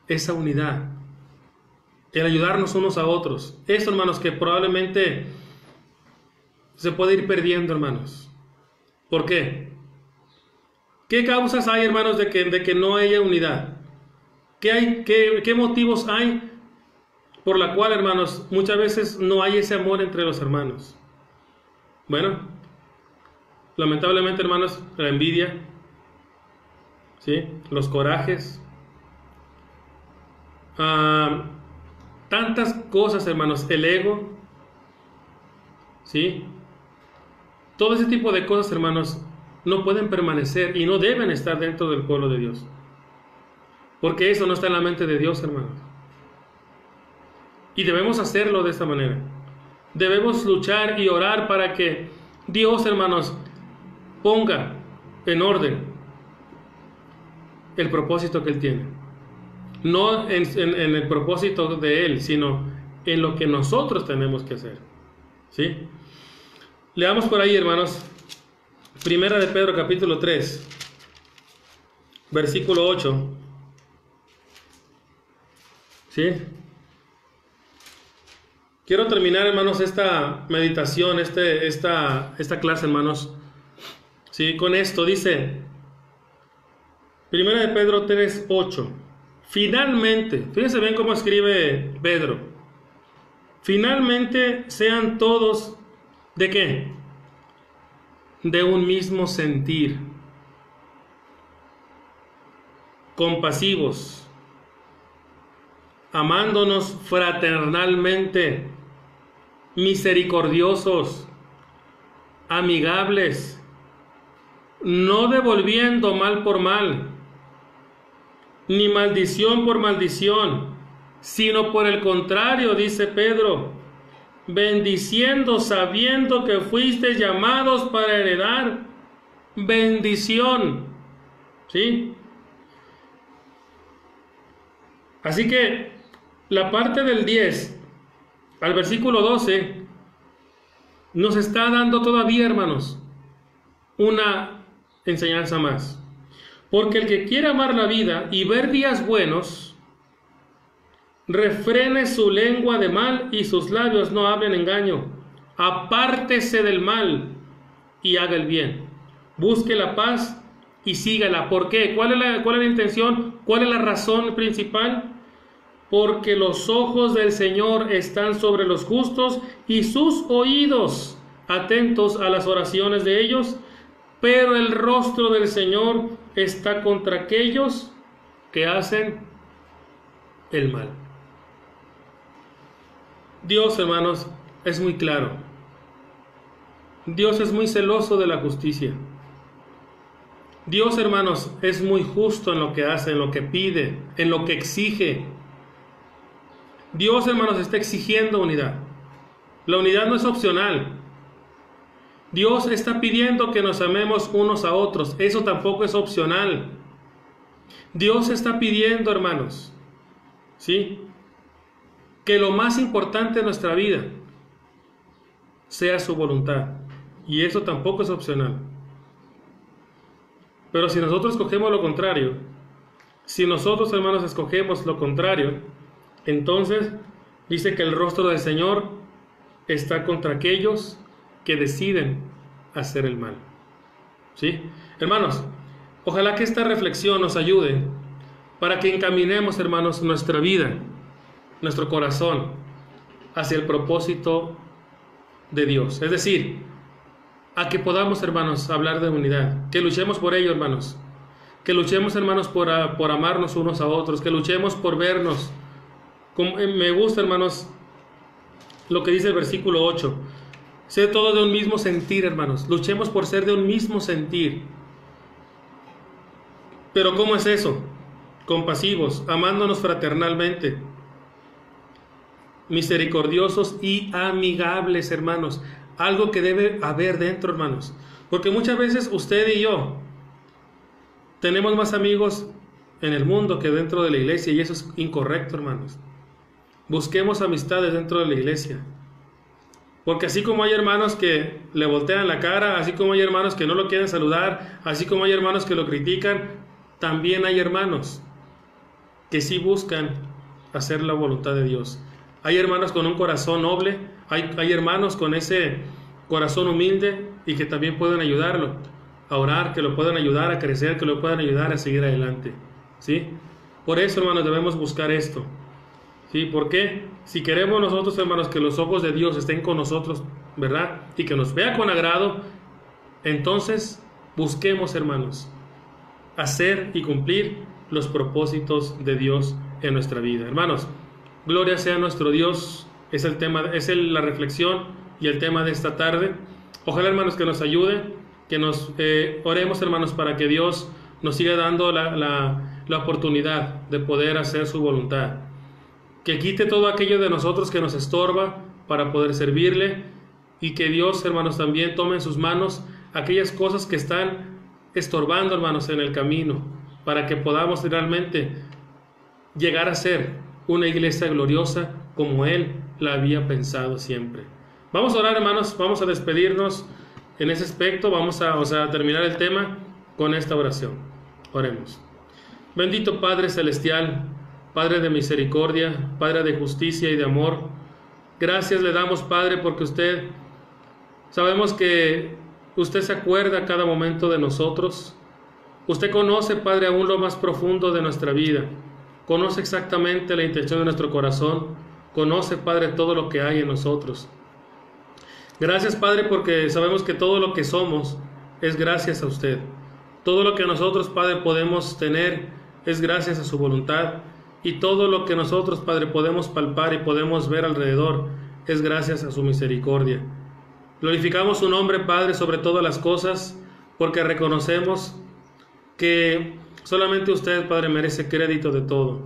esa unidad, el ayudarnos unos a otros. Esto, hermanos, que probablemente se puede ir perdiendo, hermanos. ¿Por qué? ¿Qué causas hay, hermanos, de que no haya unidad? ¿Qué motivos hay por la cual, hermanos, muchas veces no hay ese amor entre los hermanos? Bueno, lamentablemente, hermanos, la envidia, ¿sí? Los corajes, tantas cosas, hermanos, el ego, ¿sí? Todo ese tipo de cosas, hermanos, no pueden permanecer y no deben estar dentro del pueblo de Dios. Porque eso no está en la mente de Dios, hermanos. Y debemos hacerlo de esta manera. Debemos luchar y orar para que Dios, hermanos, ponga en orden el propósito que Él tiene. No en el propósito de Él, sino en lo que nosotros tenemos que hacer. ¿Sí? Leamos por ahí, hermanos, Primera de Pedro, capítulo 3, versículo 8. ¿Sí? Quiero terminar, hermanos, esta meditación, esta clase, hermanos, ¿sí? Con esto dice, Primera de Pedro 3, 8. Finalmente, fíjense bien cómo escribe Pedro. Finalmente sean todos, ¿de qué? De un mismo sentir, compasivos, amándonos fraternalmente, misericordiosos, amigables, no devolviendo mal por mal, ni maldición por maldición, sino por el contrario, dice Pedro, bendiciendo, sabiendo que fuisteis llamados para heredar bendición. ¿Sí? Así que la parte del 10 al versículo 12 nos está dando todavía, hermanos, una enseñanza más. Porque el que quiere amar la vida y ver días buenos, refrene su lengua de mal y sus labios no hablen engaño. Apártese del mal y haga el bien. Busque la paz y sígala. ¿Por qué? ¿Cuál es la intención? ¿Cuál es la razón principal? Porque los ojos del Señor están sobre los justos y sus oídos atentos a las oraciones de ellos, pero el rostro del Señor está contra aquellos que hacen el mal. Dios, hermanos, es muy claro. Dios es muy celoso de la justicia. Dios, hermanos, es muy justo en lo que hace, en lo que pide, en lo que exige. Dios, hermanos, está exigiendo unidad. La unidad no es opcional. Dios está pidiendo que nos amemos unos a otros. Eso tampoco es opcional. Dios está pidiendo, hermanos, ¿sí?, que lo más importante en nuestra vida sea su voluntad. Y eso tampoco es opcional. Pero si nosotros escogemos lo contrario, si nosotros, hermanos, escogemos lo contrario, entonces dice que el rostro del Señor está contra aquellos que deciden hacer el mal. ¿Sí? Hermanos, ojalá que esta reflexión nos ayude para que encaminemos, hermanos, nuestra vida, nuestro corazón hacia el propósito de Dios. Es decir, a que podamos, hermanos, hablar de unidad, que luchemos por ello, hermanos, que luchemos, hermanos, por amarnos unos a otros, que luchemos por vernos. Me gusta, hermanos, lo que dice el versículo 8, ser todos de un mismo sentir, hermanos, luchemos por ser de un mismo sentir. Pero ¿cómo es eso? Compasivos, amándonos fraternalmente, misericordiosos y amigables, hermanos. Algo que debe haber dentro, hermanos, porque muchas veces usted y yo tenemos más amigos en el mundo que dentro de la iglesia, y eso es incorrecto, hermanos. Busquemos amistades dentro de la iglesia, porque así como hay hermanos que le voltean la cara, así como hay hermanos que no lo quieren saludar, así como hay hermanos que lo critican, también hay hermanos que sí buscan hacer la voluntad de Dios. Hay hermanos con un corazón noble, hay hermanos con ese corazón humilde y que también pueden ayudarlo a orar, que lo puedan ayudar a crecer, que lo puedan ayudar a seguir adelante. ¿Sí? Por eso, hermanos, debemos buscar esto. ¿Sí? ¿Por qué? Si queremos nosotros, hermanos, que los ojos de Dios estén con nosotros, ¿verdad?, y que nos vea con agrado, entonces busquemos, hermanos, hacer y cumplir los propósitos de Dios en nuestra vida. Hermanos, gloria sea nuestro Dios. Es el tema, la reflexión y el tema de esta tarde. Ojalá, hermanos, que nos ayude, que nos oremos, hermanos, para que Dios nos siga dando la oportunidad de poder hacer su voluntad, que quite todo aquello de nosotros que nos estorba para poder servirle, y que Dios, hermanos, también tome en sus manos aquellas cosas que están estorbando, hermanos, en el camino, para que podamos realmente llegar a ser una iglesia gloriosa como Él la había pensado siempre. Vamos a orar, hermanos, vamos a despedirnos en ese aspecto, vamos a terminar el tema con esta oración. Oremos. Bendito Padre Celestial, Padre de misericordia, Padre de justicia y de amor, gracias le damos, Padre, porque sabemos que usted se acuerda a cada momento de nosotros. Usted conoce, Padre, aún lo más profundo de nuestra vida. Conoce exactamente la intención de nuestro corazón. Conoce, Padre, todo lo que hay en nosotros. Gracias, Padre, porque sabemos que todo lo que somos es gracias a usted. Todo lo que nosotros, Padre, podemos tener es gracias a su voluntad. Y todo lo que nosotros, Padre, podemos palpar y podemos ver alrededor es gracias a su misericordia. Glorificamos su nombre, Padre, sobre todas las cosas, porque reconocemos que solamente usted, Padre, merece crédito de todo.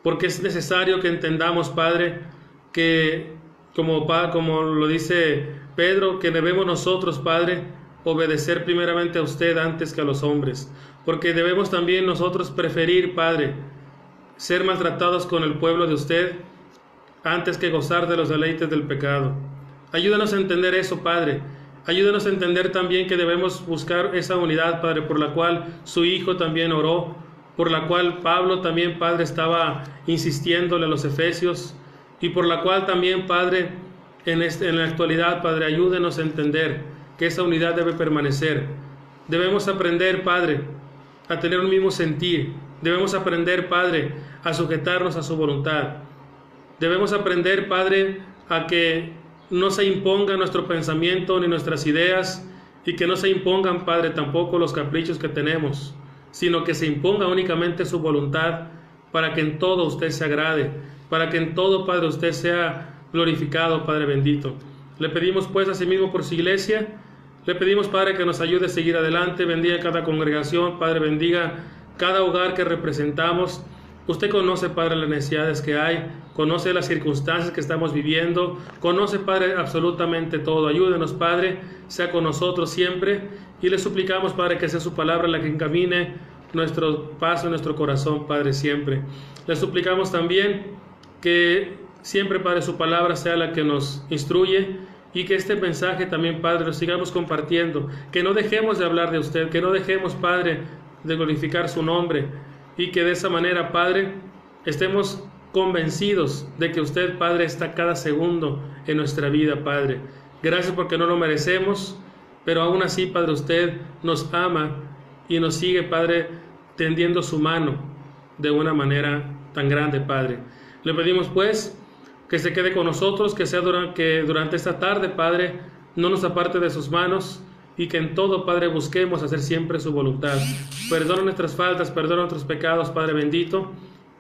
Porque es necesario que entendamos, Padre, que como lo dice Pedro, que debemos nosotros, Padre, obedecer primeramente a usted antes que a los hombres. Porque debemos también nosotros preferir, Padre, ser maltratados con el pueblo de usted antes que gozar de los deleites del pecado. Ayúdanos a entender eso, Padre. Ayúdanos a entender también que debemos buscar esa unidad, Padre, por la cual su Hijo también oró, por la cual Pablo también, Padre, estaba insistiéndole a los efesios, y por la cual también, Padre, en la actualidad, Padre, ayúdenos a entender que esa unidad debe permanecer. Debemos aprender, Padre, a tener un mismo sentir. Debemos aprender, Padre, a sujetarnos a su voluntad. Debemos aprender, Padre, a que no se imponga nuestro pensamiento ni nuestras ideas, y que no se impongan, Padre, tampoco los caprichos que tenemos, sino que se imponga únicamente su voluntad, para que en todo usted se agrade, para que en todo, Padre, usted sea glorificado, Padre bendito. Le pedimos pues asimismo por su iglesia, le pedimos, Padre, que nos ayude a seguir adelante, bendiga cada congregación, Padre, bendiga cada hogar que representamos. Usted conoce, Padre, las necesidades que hay, conoce las circunstancias que estamos viviendo, conoce, Padre, absolutamente todo. Ayúdenos, Padre, sea con nosotros siempre, y le suplicamos, Padre, que sea su palabra la que encamine nuestro paso, nuestro corazón, Padre, siempre. Le suplicamos también que siempre, Padre, su palabra sea la que nos instruye, y que este mensaje también, Padre, lo sigamos compartiendo, que no dejemos de hablar de usted, que no dejemos, Padre, de glorificar su nombre, y que de esa manera, Padre, estemos convencidos de que usted, Padre, está cada segundo en nuestra vida, Padre. Gracias porque no lo merecemos, pero aún así, Padre, usted nos ama y nos sigue, Padre, tendiendo su mano de una manera tan grande, Padre. Le pedimos, pues, que se quede con nosotros, que durante esta tarde, Padre, no nos aparte de sus manos, y que en todo, Padre, busquemos hacer siempre su voluntad. Perdona nuestras faltas, perdona nuestros pecados, Padre bendito,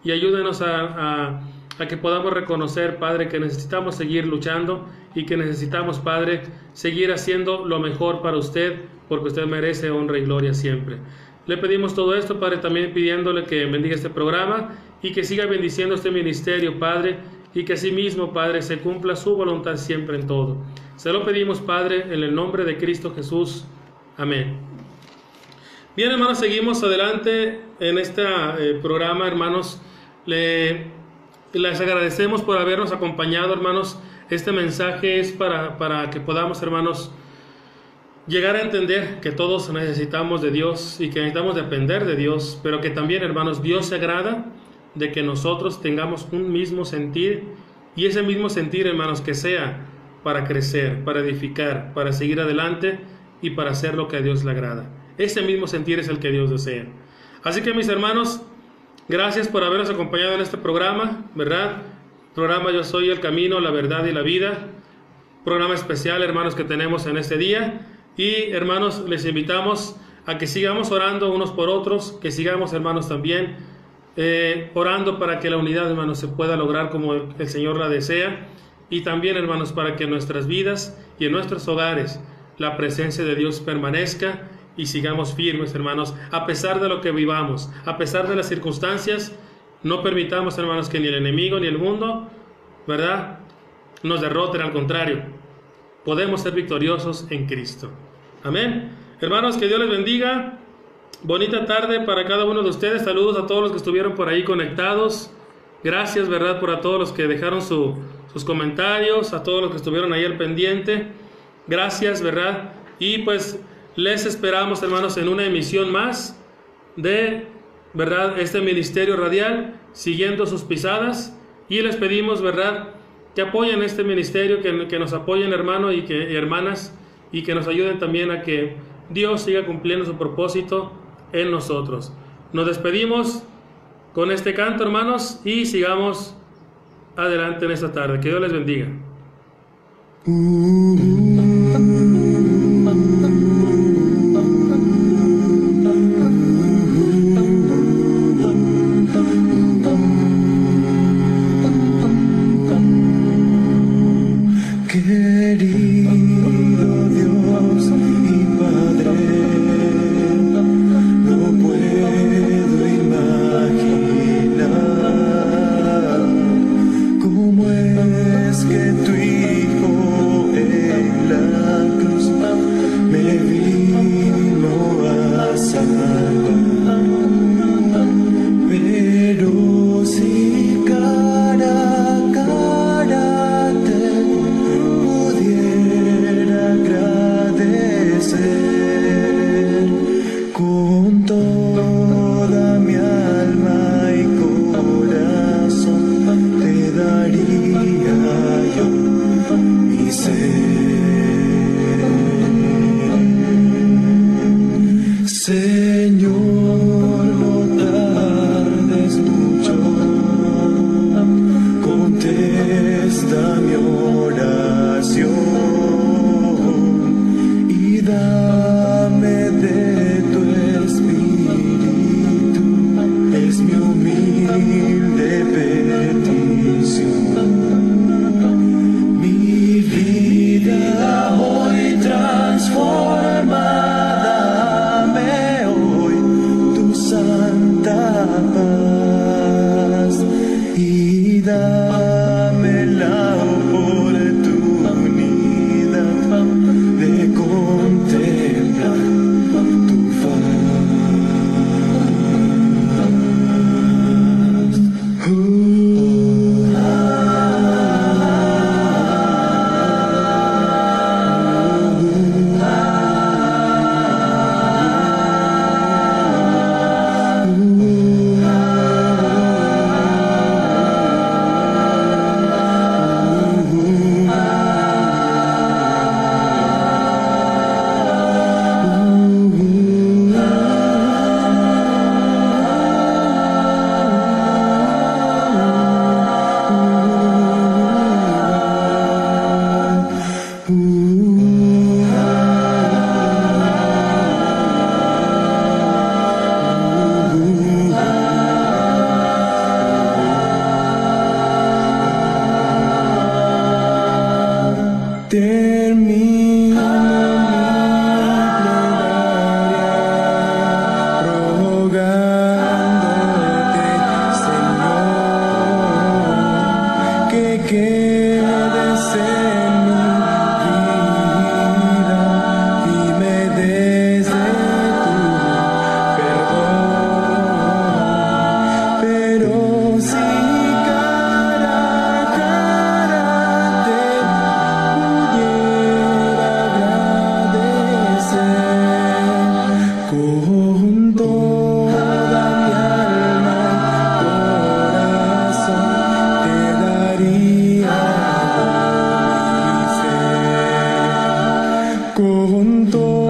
y ayúdenos a que podamos reconocer, Padre, que necesitamos seguir luchando, y que necesitamos, Padre, seguir haciendo lo mejor para usted, porque usted merece honra y gloria siempre. Le pedimos todo esto, Padre, también pidiéndole que bendiga este programa, y que siga bendiciendo este ministerio, Padre, y que asimismo, Padre, se cumpla su voluntad siempre en todo. Se lo pedimos, Padre, en el nombre de Cristo Jesús. Amén. Bien, hermanos, seguimos adelante en este programa, hermanos. Les agradecemos por habernos acompañado, hermanos. Este mensaje es para que podamos, hermanos, llegar a entender que todos necesitamos de Dios y que necesitamos depender de Dios, pero que también, hermanos, Dios se agrada de que nosotros tengamos un mismo sentir, y ese mismo sentir, hermanos, que sea para crecer, para edificar, para seguir adelante y para hacer lo que a Dios le agrada. Ese mismo sentir es el que Dios desea. Así que, mis hermanos, gracias por habernos acompañado en este programa, ¿verdad? Programa Yo Soy el Camino, la Verdad y la Vida. Programa especial, hermanos, que tenemos en este día. Y, hermanos, les invitamos a que sigamos orando unos por otros, que sigamos, hermanos, también orando para que la unidad, hermanos, se pueda lograr como el Señor la desea, y también, hermanos, para que en nuestras vidas y en nuestros hogares la presencia de Dios permanezca y sigamos firmes, hermanos, a pesar de lo que vivamos, a pesar de las circunstancias. No permitamos, hermanos, que ni el enemigo ni el mundo, ¿verdad?, nos derroten. Al contrario, podemos ser victoriosos en Cristo. Amén. Hermanos, que Dios les bendiga. Bonita tarde para cada uno de ustedes. Saludos a todos los que estuvieron por ahí conectados. Gracias, ¿verdad?, por a todos los que dejaron sus comentarios, a todos los que estuvieron ahí al pendiente. Gracias, ¿verdad? Y pues les esperamos, hermanos, en una emisión más de, ¿verdad?, este ministerio radial, siguiendo sus pisadas. Y les pedimos, ¿verdad?, que apoyen este ministerio, que nos apoyen, hermanos y hermanas, y que nos ayuden también a que Dios siga cumpliendo su propósito en nosotros. Nos despedimos con este canto, hermanos, y sigamos adelante en esta tarde. Que Dios les bendiga.
Querido contesta mi oración y dame de tu espíritu, es mi humilde petición. Mi vida hoy transforma, dame hoy tu santa paz y dame la oportunidad de contemplar tu termino rogándote, Señor, que quedes en mi vida y me des de tu perdón. Pero si cara a cara te con toda mi alma y corazón te daría mi ser. Con todo